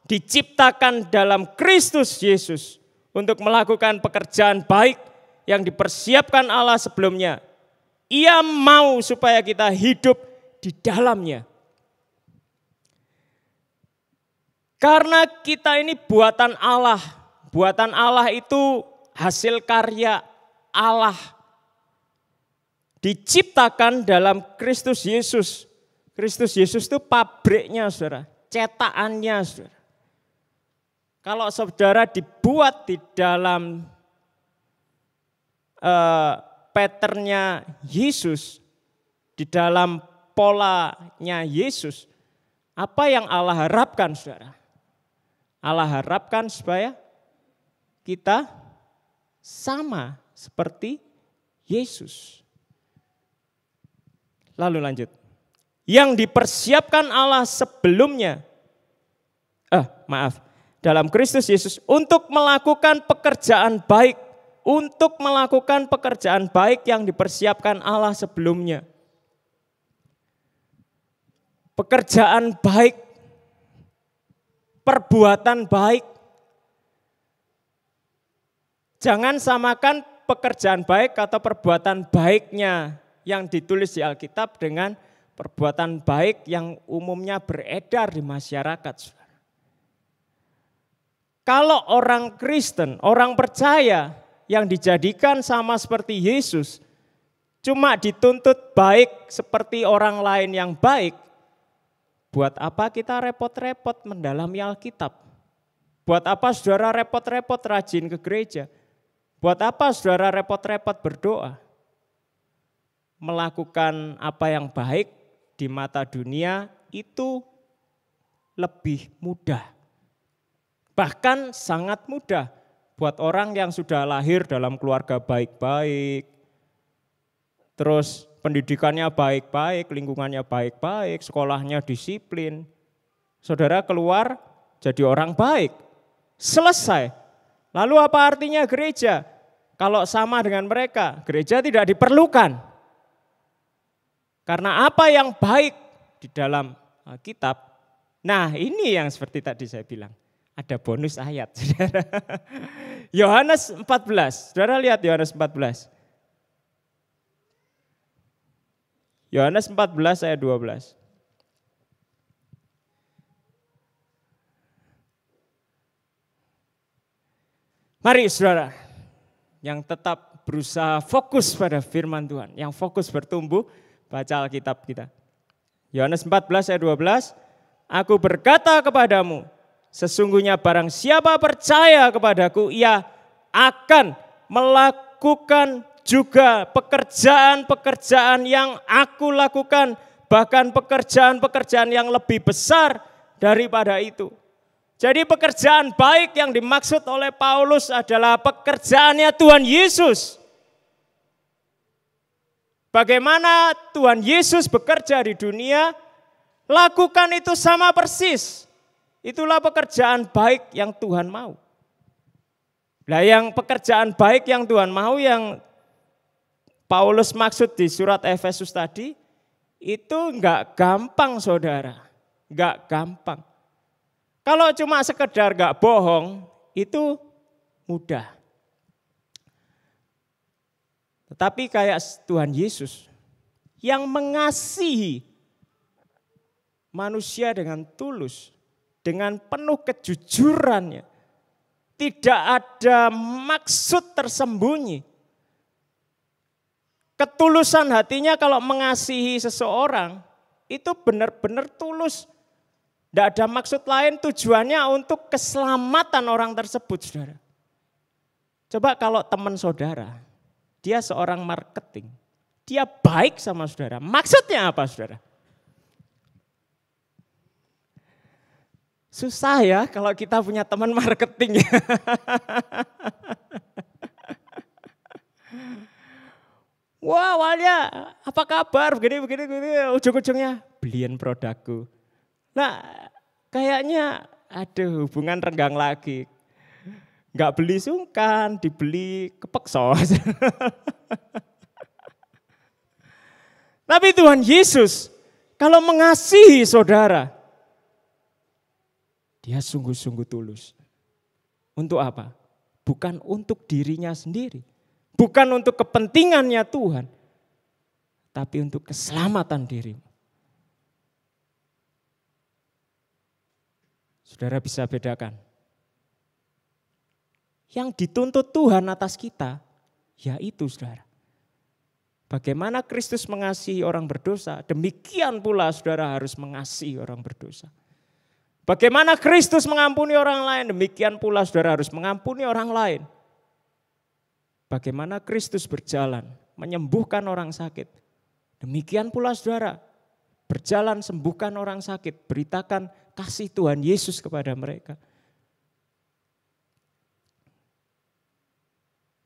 diciptakan dalam Kristus Yesus untuk melakukan pekerjaan baik yang dipersiapkan Allah sebelumnya. Ia mau supaya kita hidup di dalamnya. Karena kita ini buatan Allah. Buatan Allah itu hasil karya Allah. Diciptakan dalam Kristus Yesus. Kristus Yesus itu pabriknya, saudara. Cetakannya, saudara. Kalau saudara dibuat di dalam patternnya Yesus, di dalam polanya Yesus, apa yang Allah harapkan, saudara? Allah harapkan supaya kita sama seperti Yesus. Lalu lanjut. Yang dipersiapkan Allah sebelumnya, dalam Kristus Yesus untuk melakukan pekerjaan baik. Untuk melakukan pekerjaan baik yang dipersiapkan Allah sebelumnya. Pekerjaan baik, perbuatan baik. Jangan samakan pekerjaan baik atau perbuatan baiknya yang ditulis di Alkitab dengan perbuatan baik yang umumnya beredar di masyarakat. Kalau orang Kristen, orang percaya yang dijadikan sama seperti Yesus, cuma dituntut baik seperti orang lain yang baik, buat apa kita repot-repot mendalami Alkitab? Buat apa saudara repot-repot rajin ke gereja? Buat apa saudara repot-repot berdoa? Melakukan apa yang baik di mata dunia itu lebih mudah. Bahkan sangat mudah buat orang yang sudah lahir dalam keluarga baik-baik, terus pendidikannya baik-baik, lingkungannya baik-baik, sekolahnya disiplin. Saudara keluar jadi orang baik, selesai. Lalu apa artinya gereja? Kalau sama dengan mereka, gereja tidak diperlukan. Karena apa yang baik di dalam Alkitab, nah ini yang seperti tadi saya bilang. Ada bonus ayat, saudara. Yohanes 14, saudara lihat Yohanes 14. Yohanes 14 ayat 12. Mari saudara, yang tetap berusaha fokus pada firman Tuhan, yang fokus bertumbuh, baca Alkitab kita. Yohanes 14 ayat 12, aku berkata kepadamu, sesungguhnya barang siapa percaya kepadaku, ia akan melakukan juga pekerjaan-pekerjaan yang aku lakukan, bahkan pekerjaan-pekerjaan yang lebih besar daripada itu. Jadi pekerjaan baik yang dimaksud oleh Paulus adalah pekerjaannya Tuhan Yesus. Bagaimana Tuhan Yesus bekerja di dunia, lakukan itu sama persis. Itulah pekerjaan baik yang Tuhan mau. Nah, yang pekerjaan baik yang Tuhan mau yang Paulus maksud di surat Efesus tadi, itu enggak gampang saudara, enggak gampang. Kalau cuma sekedar enggak bohong, itu mudah. Tetapi kayak Tuhan Yesus yang mengasihi manusia dengan tulus, dengan penuh kejujurannya. Tidak ada maksud tersembunyi. Ketulusan hatinya kalau mengasihi seseorang, itu benar-benar tulus. Tidak ada maksud lain, tujuannya untuk keselamatan orang tersebut, saudara. Coba kalau teman saudara, dia seorang marketing, dia baik sama saudara. Maksudnya apa, saudara? Susah ya kalau kita punya teman marketing. Wah, awalnya apa kabar, begini, ujung-ujungnya beliin produkku. Nah, kayaknya aduh hubungan renggang lagi. Enggak beli sungkan, dibeli kepeksa. Tapi Tuhan Yesus kalau mengasihi saudara, dia sungguh-sungguh tulus. Untuk apa? Bukan untuk dirinya sendiri. Bukan untuk kepentingannya Tuhan. Tapi untuk keselamatan dirimu. Saudara bisa bedakan. Yang dituntut Tuhan atas kita, yaitu saudara. Bagaimana Kristus mengasihi orang berdosa, demikian pula saudara harus mengasihi orang berdosa. Bagaimana Kristus mengampuni orang lain, demikian pula saudara harus mengampuni orang lain. Bagaimana Kristus berjalan, menyembuhkan orang sakit, demikian pula saudara berjalan sembuhkan orang sakit, beritakan kasih Tuhan Yesus kepada mereka.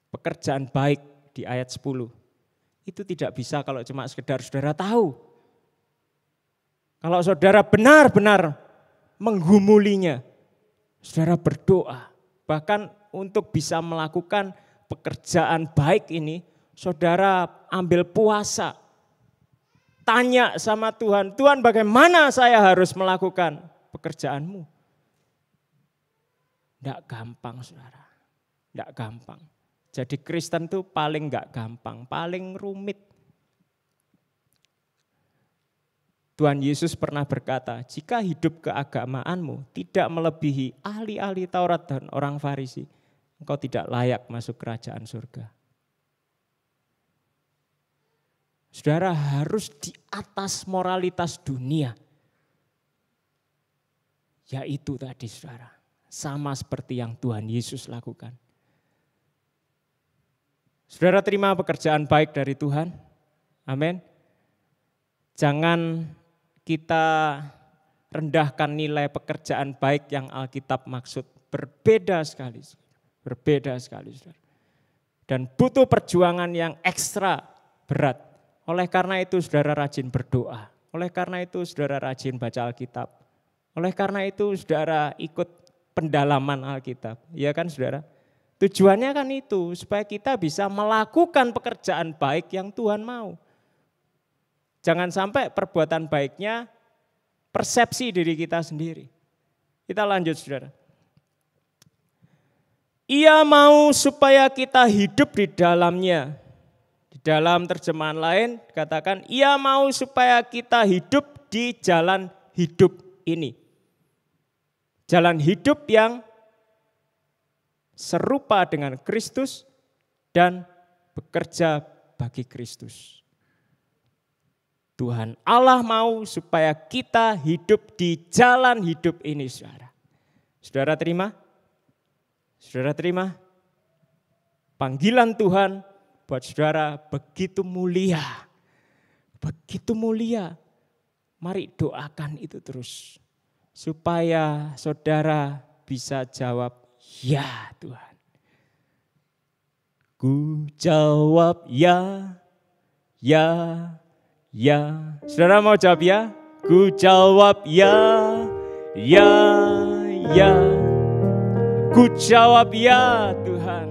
Pekerjaan baik di ayat 10, itu tidak bisa kalau cuma sekedar saudara tahu. Kalau saudara benar-benar menggumulinya, saudara berdoa. Bahkan untuk bisa melakukan pekerjaan baik ini, saudara ambil puasa. Tanya sama Tuhan, Tuhan bagaimana saya harus melakukan pekerjaanmu? Tidak gampang saudara, tidak gampang. Jadi Kristen itu paling enggak gampang, paling rumit. Tuhan Yesus pernah berkata, jika hidup keagamaanmu tidak melebihi ahli-ahli Taurat dan orang Farisi, engkau tidak layak masuk kerajaan surga. Saudara harus di atas moralitas dunia. Yaitu tadi saudara, sama seperti yang Tuhan Yesus lakukan. Saudara terima pekerjaan baik dari Tuhan. Amin. Jangan kita rendahkan nilai pekerjaan baik yang Alkitab maksud. Berbeda sekali. Berbeda sekali. Saudara. Dan butuh perjuangan yang ekstra berat. Oleh karena itu saudara rajin berdoa. Oleh karena itu saudara rajin baca Alkitab. Oleh karena itu saudara ikut pendalaman Alkitab. Iya kan saudara? Tujuannya kan itu, supaya kita bisa melakukan pekerjaan baik yang Tuhan mau. Jangan sampai perbuatan baiknya persepsi diri kita sendiri. Kita lanjut saudara. Ia mau supaya kita hidup di dalamnya. Di dalam terjemahan lain katakan, ia mau supaya kita hidup di jalan hidup ini. Jalan hidup yang serupa dengan Kristus dan bekerja bagi Kristus. Tuhan Allah mau supaya kita hidup di jalan hidup ini, saudara. Saudara terima? Saudara terima? Panggilan Tuhan buat saudara begitu mulia. Begitu mulia. Mari doakan itu terus. Supaya saudara bisa jawab, ya Tuhan. Ku jawab ya, ya, ya. Saudara mau jawab ya? Ku jawab ya, ya, ya. Ku jawab ya Tuhan.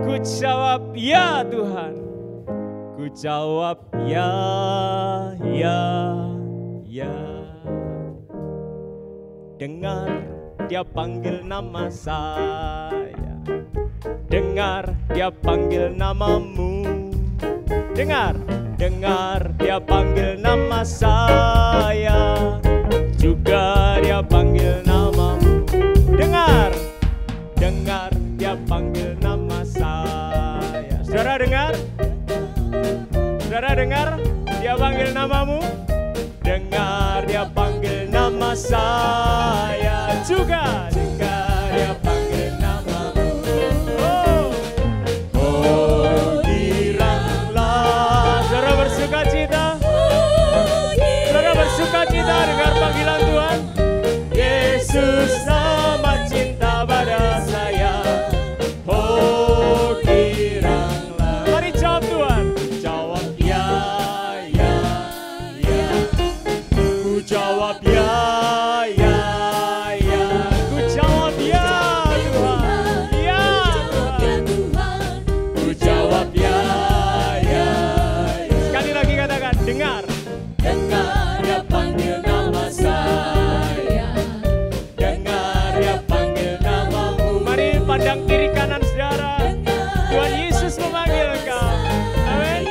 Ku jawab ya Tuhan. Ku jawab ya, ya, ya. Dengar dia panggil nama saya. Dengar dia panggil namamu. Dengar, dengar dia panggil nama saya. Juga dia panggil namamu. Dengar, dengar dia panggil nama saya. Saudara dengar? Saudara dengar dia panggil namamu? Dengar dia panggil nama saya. Juga dengar dia panggil namamu. Oh, giranglah. Saudara bersuka cita? Saudara bersuka cita dengar panggilan Tuhan? Yesus amat cinta pada saya. Oh, giranglah. Mari jawab Tuhan. Jawab ya, ya, ya. Ku jawab ya, ya, ya. Ku jawab ya Tuhan. Ya Tuhan. Ku jawab ya, ya, ya. Sekali lagi katakan, dengar. Dengar dia panggil nama saya. Dengar dia panggil namamu. Mari pandang kiri kanan saudara. Tuhan Yesus memanggil engkau. Amin.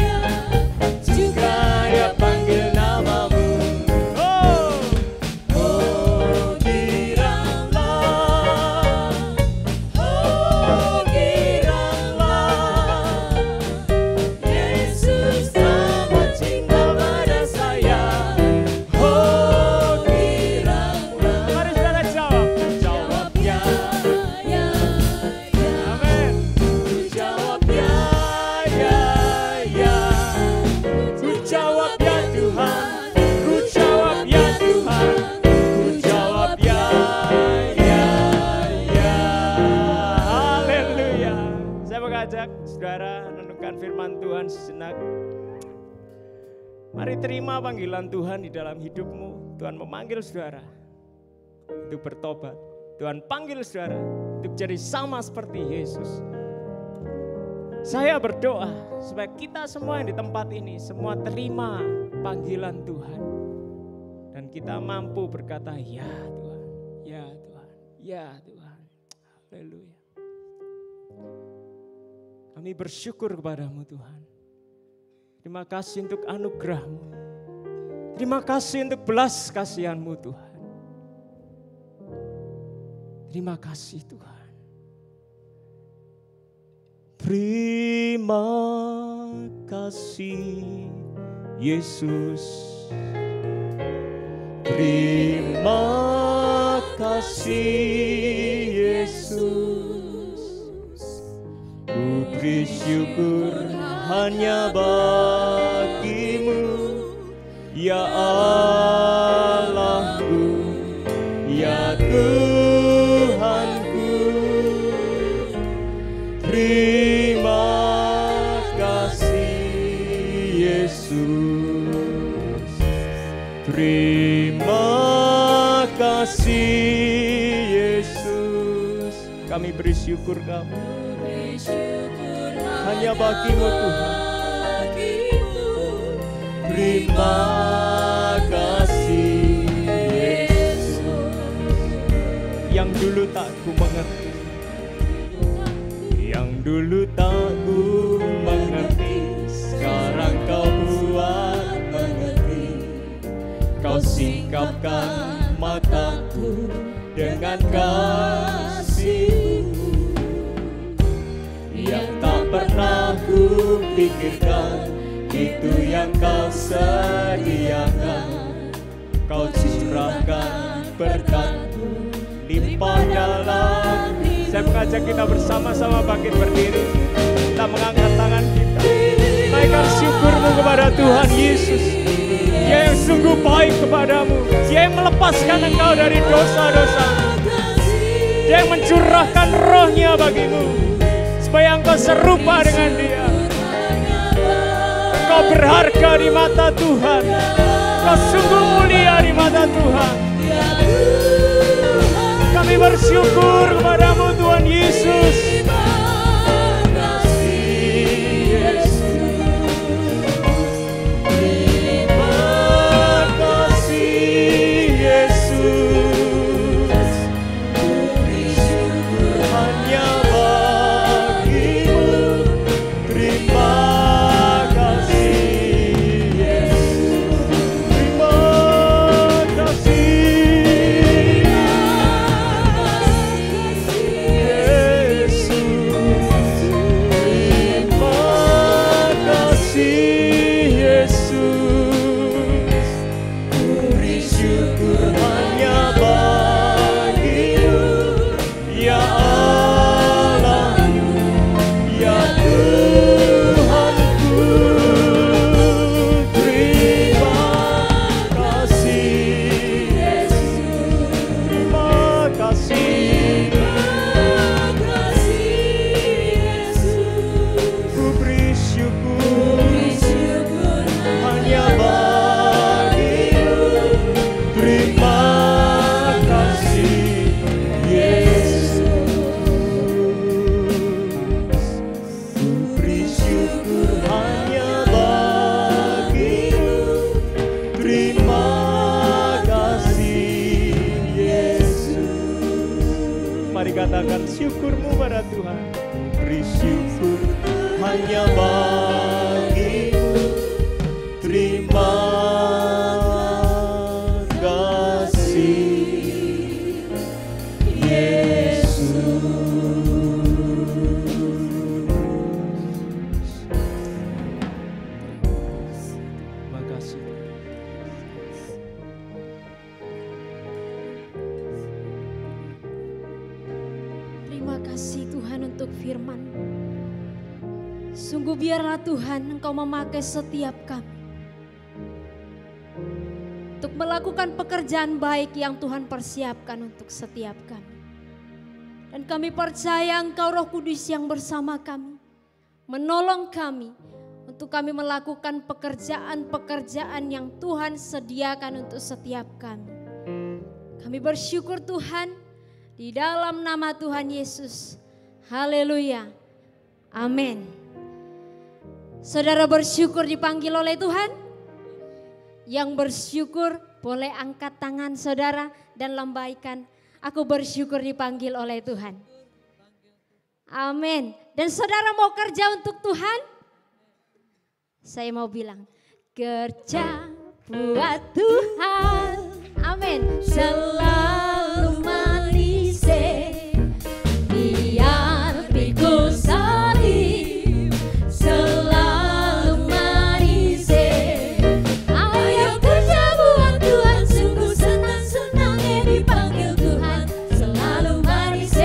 Juga dia panggil namamu. Oh, oh, giranglah. Oh, giranglah. Yesus amat cinta pada saya. Oh, giranglah. Mari saudara jawab. Jawab ya, ya, ya. Amin. Ku jawab ya, ya, ya. Ku jawab ya Tuhan. Ku jawab ya Tuhan. Ku jawab ya, ya, ya. Haleluya. Saya mengajak saudara renungkan firman Tuhan sejenak. Mari terima panggilan Tuhan di dalam hidupmu. Tuhan memanggil saudara untuk bertobat. Tuhan panggil saudara untuk jadi sama seperti Yesus. Saya berdoa supaya kita semua yang di tempat ini semua terima panggilan Tuhan. Dan kita mampu berkata, ya Tuhan, ya Tuhan, ya Tuhan. Haleluya. Kami bersyukur kepadamu Tuhan. Terima kasih untuk anugerah-Mu. Terima kasih untuk belas kasihan-Mu Tuhan. Terima kasih Tuhan. Terima kasih Yesus. Terima kasih Yesus. Ku beri syukur hanya bagimu, ya Allahku, ya Tuhanku. Terima kasih Yesus. Terima kasih Yesus. Kami beri syukur Kamu. Hanya bagimu Tuhan. Terima kasih Yesus. Yang dulu tak ku mengerti, yang dulu tak ku mengerti, sekarang Kau buat mengerti. Kau singkapkan mataku dengan kasih-Mu yang tak pernah ku pikirkan. Itu yang Kau sediakan. Kau curahkan berkat-Mu limpah dalam. Saya mengajak kita bersama-sama bangkit berdiri. Kita mengangkat tangan kita. Naikkan syukurmu kepada Tuhan Yesus. Dia yang sungguh baik kepadamu. Dia yang melepaskan engkau dari dosa-dosa. Dia yang mencurahkan rohnya bagimu. Supaya engkau serupa dengan dia. Engkau berharga di mata Tuhan. Engkau sungguh mulia di mata Tuhan. Kami bersyukur kepadamu Tuhan Yesus. Katakan syukurmu pada Tuhan. Beri syukur hanya bagimu. Terima kasih Yesus. Terima kasih. Terima kasih Tuhan untuk firman. Sungguh biarlah Tuhan Engkau memakai setiap kami untuk melakukan pekerjaan baik yang Tuhan persiapkan untuk setiap kami. Dan kami percaya Engkau Roh Kudus yang bersama kami, menolong kami untuk kami melakukan pekerjaan-pekerjaan yang Tuhan sediakan untuk setiap kami. Kami bersyukur Tuhan, di dalam nama Tuhan Yesus. Haleluya. Amin. Saudara bersyukur dipanggil oleh Tuhan? Yang bersyukur boleh angkat tangan saudara dan lambaikan. Aku bersyukur dipanggil oleh Tuhan. Amin. Dan saudara mau kerja untuk Tuhan? Saya mau bilang, kerja buat Tuhan. Amin. Selalu manis, biar pikul salib. Selalu manis, ayo kerja buat Tuhan. Sungguh senang-senangnya dipanggil Tuhan. Selalu manis,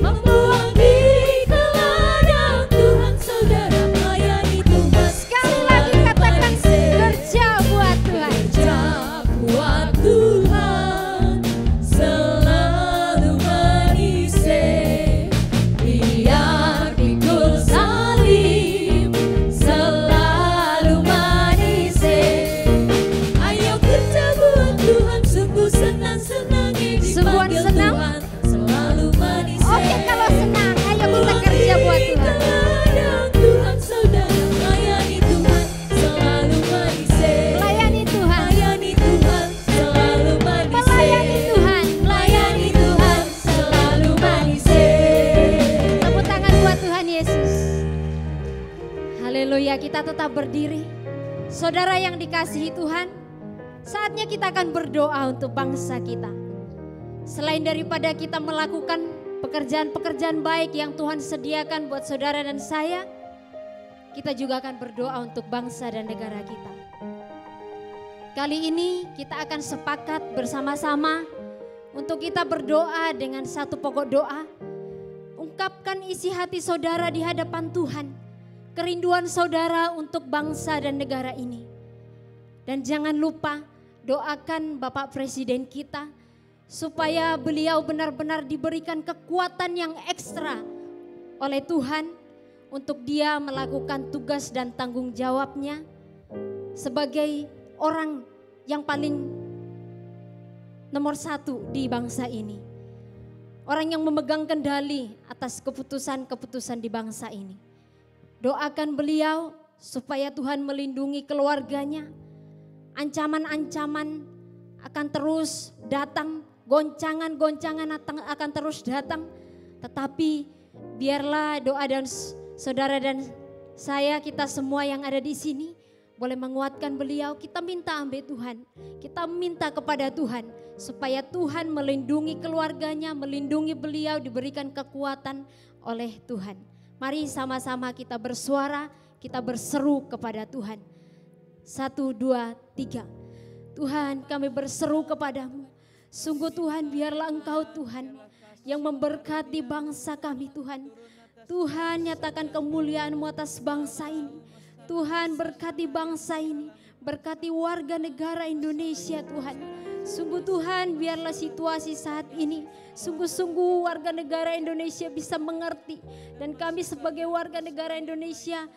membuang diri ke ladang Tuhan. Saudara melayani Tuhan. Sekali lagi katakan, kerja buat Tuhan. Kerja buat Tuhan, selalu manis, biar pikul salib. Selalu manis, ayo kerja buat Tuhan. Sungguh senang-senangnya dipanggil Tuhan. Selalu manis. Oke, kalau senang, ayo kita kerja buat Tuhan. Tuhan saudara melayani Tuhan. Selalu manis, melayani Tuhan. Melayani Tuhan, selalu manis. Melayani Tuhan, melayani Tuhan, selalu manis. Tepuk tangan buat Tuhan Yesus. Haleluya, kita tetap berdiri. Saudara yang dikasihi Tuhan, saatnya kita akan berdoa untuk bangsa kita. Selain daripada kita melakukan pekerjaan-pekerjaan baik yang Tuhan sediakan buat saudara dan saya, kita juga akan berdoa untuk bangsa dan negara kita. Kali ini kita akan sepakat bersama-sama untuk kita berdoa dengan satu pokok doa, ungkapkan isi hati saudara di hadapan Tuhan. Kerinduan saudara untuk bangsa dan negara ini. Dan jangan lupa doakan Bapak Presiden kita supaya beliau benar-benar diberikan kekuatan yang ekstra oleh Tuhan untuk dia melakukan tugas dan tanggung jawabnya sebagai orang yang paling nomor satu di bangsa ini. Orang yang memegang kendali atas keputusan-keputusan di bangsa ini. Doakan beliau supaya Tuhan melindungi keluarganya. Ancaman-ancaman akan terus datang, goncangan-goncangan akan terus datang. Tetapi biarlah doa dan saudara dan saya, kita semua yang ada di sini boleh menguatkan beliau. Kita minta ambil Tuhan, kita minta kepada Tuhan supaya Tuhan melindungi keluarganya, melindungi beliau, diberikan kekuatan oleh Tuhan. Mari sama-sama kita bersuara, kita berseru kepada Tuhan. 1, 2, 3. Tuhan, kami berseru kepadamu. Sungguh Tuhan, biarlah Engkau Tuhan yang memberkati bangsa kami Tuhan. Tuhan, nyatakan kemuliaan-Mu atas bangsa ini. Tuhan, berkati bangsa ini, berkati warga negara Indonesia Tuhan. Sungguh Tuhan, biarlah situasi saat ini sungguh-sungguh warga negara Indonesia bisa mengerti. Dan kami sebagai warga negara Indonesia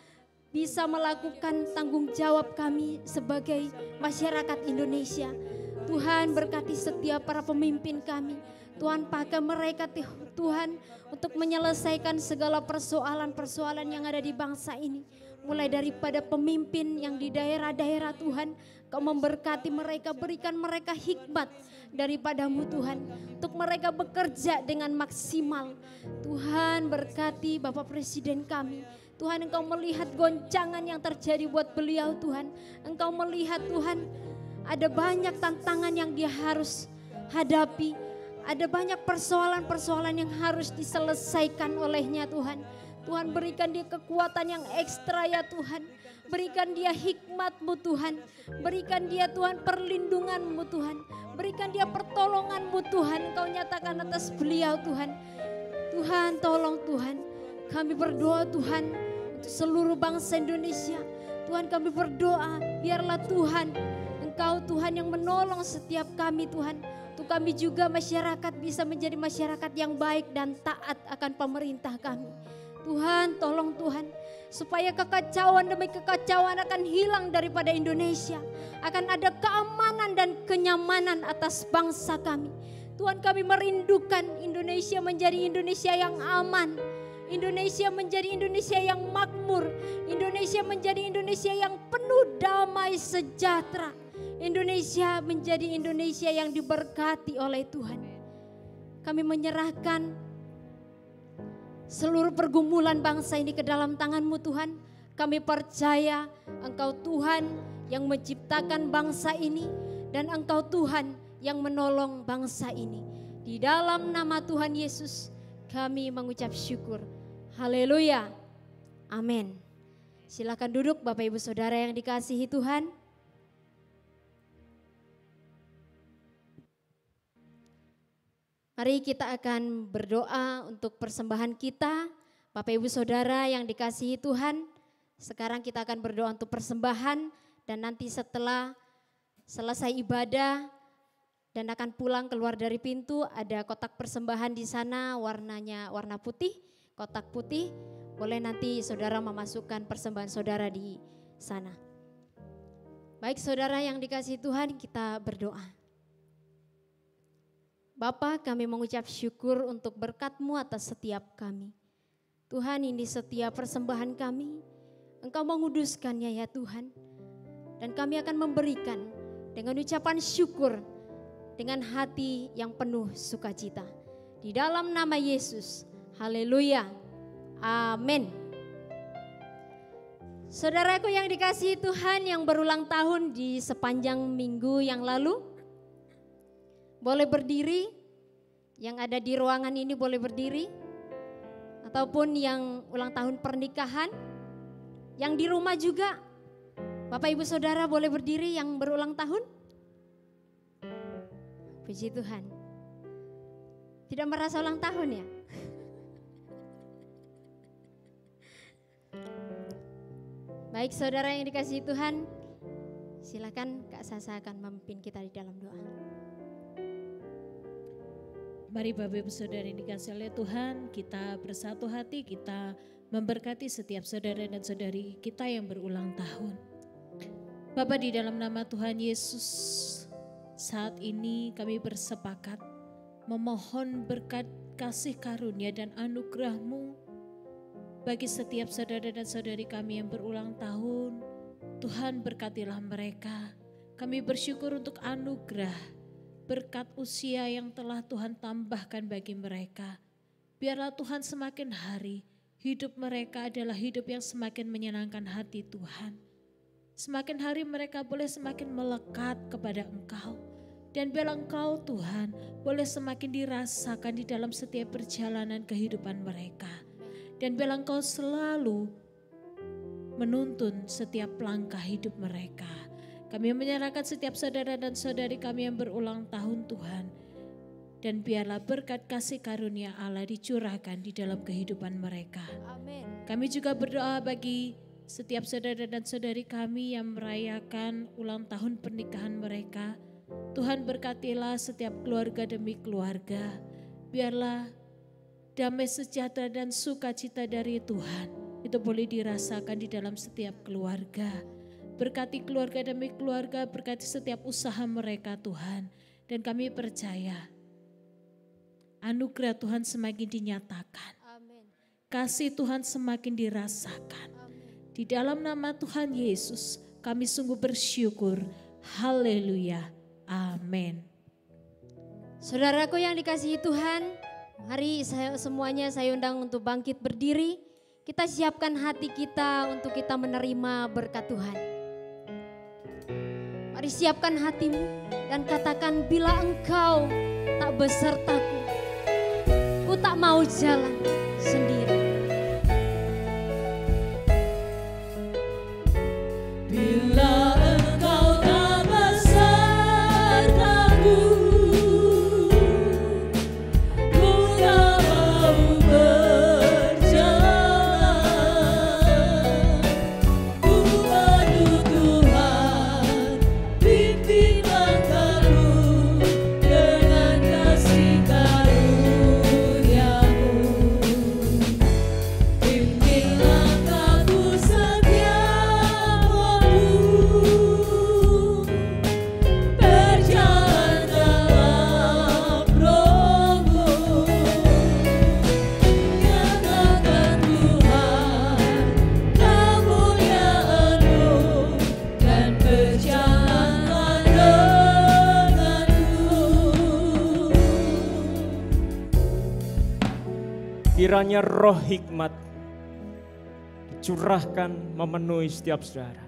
bisa melakukan tanggung jawab kami sebagai masyarakat Indonesia. Tuhan, berkati setiap para pemimpin kami. Tuhan, pakai mereka Tuhan untuk menyelesaikan segala persoalan-persoalan yang ada di bangsa ini. Mulai daripada pemimpin yang di daerah-daerah Tuhan, Kau memberkati mereka, berikan mereka hikmat daripada-Mu Tuhan. Untuk mereka bekerja dengan maksimal. Tuhan, berkati Bapak Presiden kami. Tuhan, Engkau melihat goncangan yang terjadi buat beliau Tuhan. Engkau melihat Tuhan, ada banyak tantangan yang dia harus hadapi. Ada banyak persoalan-persoalan yang harus diselesaikan olehnya Tuhan. Tuhan, berikan dia kekuatan yang ekstra ya Tuhan. Berikan dia hikmat-Mu Tuhan. Berikan dia Tuhan perlindungan-Mu Tuhan. Berikan dia pertolongan-Mu Tuhan. Engkau nyatakan atas beliau Tuhan. Tuhan, tolong Tuhan. Kami berdoa Tuhan untuk seluruh bangsa Indonesia. Tuhan, kami berdoa biarlah Tuhan, Engkau Tuhan yang menolong setiap kami Tuhan. Untuk kami juga masyarakat bisa menjadi masyarakat yang baik dan taat akan pemerintah kami. Tuhan, tolong Tuhan, supaya kekacauan demi kekacauan akan hilang daripada Indonesia. Akan ada keamanan dan kenyamanan atas bangsa kami. Tuhan, kami merindukan Indonesia menjadi Indonesia yang aman. Indonesia menjadi Indonesia yang makmur. Indonesia menjadi Indonesia yang penuh damai sejahtera. Indonesia menjadi Indonesia yang diberkati oleh Tuhan. Kami menyerahkan seluruh pergumulan bangsa ini ke dalam tangan-Mu Tuhan. Kami percaya Engkau Tuhan yang menciptakan bangsa ini. Dan Engkau Tuhan yang menolong bangsa ini. Di dalam nama Tuhan Yesus kami mengucap syukur. Haleluya. Amin. Silakan duduk Bapak Ibu Saudara yang dikasihi Tuhan. Mari kita akan berdoa untuk persembahan kita. Bapak Ibu Saudara yang dikasihi Tuhan, sekarang kita akan berdoa untuk persembahan. Dan nanti setelah selesai ibadah dan akan pulang keluar dari pintu, ada kotak persembahan di sana, warnanya warna putih, kotak putih. Boleh nanti saudara memasukkan persembahan saudara di sana. Baik saudara yang dikasihi Tuhan, kita berdoa. Bapa, kami mengucap syukur untuk berkat-Mu atas setiap kami. Tuhan, ini setiap persembahan kami, Engkau menguduskannya ya Tuhan. Dan kami akan memberikan dengan ucapan syukur, dengan hati yang penuh sukacita. Di dalam nama Yesus, haleluya, amin. Saudaraku yang dikasihi Tuhan yang berulang tahun di sepanjang minggu yang lalu, boleh berdiri, yang ada di ruangan ini boleh berdiri, ataupun yang ulang tahun pernikahan, yang di rumah juga, Bapak Ibu Saudara boleh berdiri yang berulang tahun. Puji Tuhan. Tidak merasa ulang tahun ya? Baik saudara yang dikasihi Tuhan, silakan Kak Sasa akan memimpin kita di dalam doa. Mari Bapak Ibu Saudara yang dikasihi oleh Tuhan, kita bersatu hati, kita memberkati setiap saudara dan saudari kita yang berulang tahun. Bapa, di dalam nama Tuhan Yesus, saat ini kami bersepakat memohon berkat kasih karunia dan anugerah-Mu bagi setiap saudara dan saudari kami yang berulang tahun. Tuhan, berkatilah mereka. Kami bersyukur untuk anugerah berkat usia yang telah Tuhan tambahkan bagi mereka. Biarlah Tuhan semakin hari hidup mereka adalah hidup yang semakin menyenangkan hati Tuhan. Semakin hari mereka boleh semakin melekat kepada Engkau. Dan biarlah Engkau Tuhan boleh semakin dirasakan di dalam setiap perjalanan kehidupan mereka. Dan biarlah Engkau selalu menuntun setiap langkah hidup mereka. Kami menyerahkan setiap saudara dan saudari kami yang berulang tahun Tuhan. Dan biarlah berkat kasih karunia Allah dicurahkan di dalam kehidupan mereka. Amin. Kami juga berdoa bagi setiap saudara dan saudari kami yang merayakan ulang tahun pernikahan mereka. Tuhan, berkatilah setiap keluarga demi keluarga. Biarlah damai sejahtera dan sukacita dari Tuhan itu boleh dirasakan di dalam setiap keluarga. Berkati keluarga demi keluarga, berkati setiap usaha mereka Tuhan. Dan kami percaya anugerah Tuhan semakin dinyatakan. Amin. Kasih Tuhan semakin dirasakan. Amin. Di dalam nama Tuhan Yesus kami sungguh bersyukur. Haleluya. Amin. Saudaraku yang dikasihi Tuhan, mari semuanya saya undang untuk bangkit berdiri. Kita siapkan hati kita untuk kita menerima berkat Tuhan. Mari siapkan hatimu dan katakan, bila Engkau tak besertaku, ku tak mau jalan sendiri. Bila Engkau tak besertaku, ku tak mau berjalan. Ku padu Tuhan, pimpin langkahku dengan kasih karunia-Mu. Pimpin langkahku setiap waktu, berjalan dalam roh-Mu. Nyatakan Tuhan kemuliaan-Mu dan berjalanlah denganku. Kiranya roh hikmat dicurahkan memenuhi setiap saudara.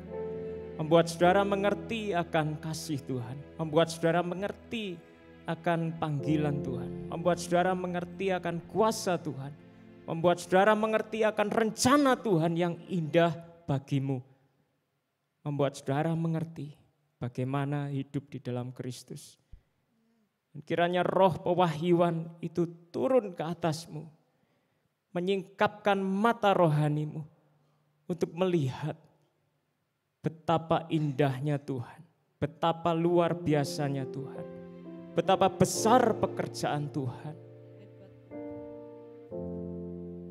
Membuat saudara mengerti akan kasih Tuhan. Membuat saudara mengerti akan panggilan Tuhan. Membuat saudara mengerti akan kuasa Tuhan. Membuat saudara mengerti akan rencana Tuhan yang indah bagimu. Membuat saudara mengerti bagaimana hidup di dalam Kristus. Dan kiranya roh pewahyuan itu turun ke atasmu. Menyingkapkan mata rohanimu untuk melihat betapa indahnya Tuhan, betapa luar biasanya Tuhan, betapa besar pekerjaan Tuhan,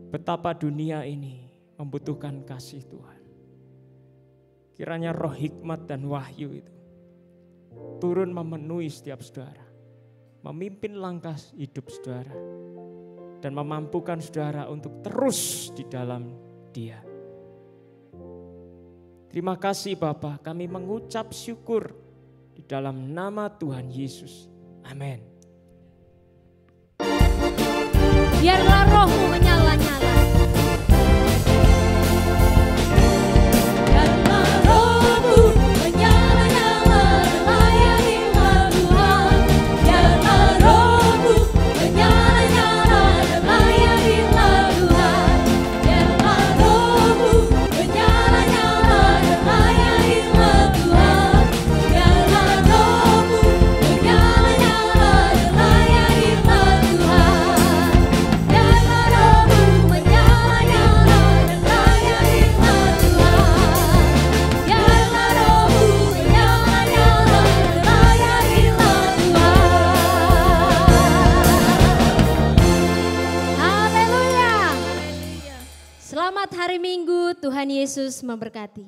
betapa dunia ini membutuhkan kasih Tuhan. Kiranya roh hikmat dan wahyu itu turun memenuhi setiap saudara, memimpin langkah hidup saudara, dan memampukan saudara untuk terus di dalam Dia. Terima kasih Bapa, kami mengucap syukur di dalam nama Tuhan Yesus. Amin. Biarlah roh-Mu menyala-nyala. Biarlah roh-Mu menyala-nyala, layanilah Tuhan. Biarlah roh-Mu menyala-nyala, layanilah Tuhan. Biarlah roh-Mu menyala-nyala, layanilah Tuhan. Biarlah roh-Mu menyala-nyala, layanilah Tuhan. Biarlah roh-Mu Selamat hari Minggu, Tuhan Yesus memberkati.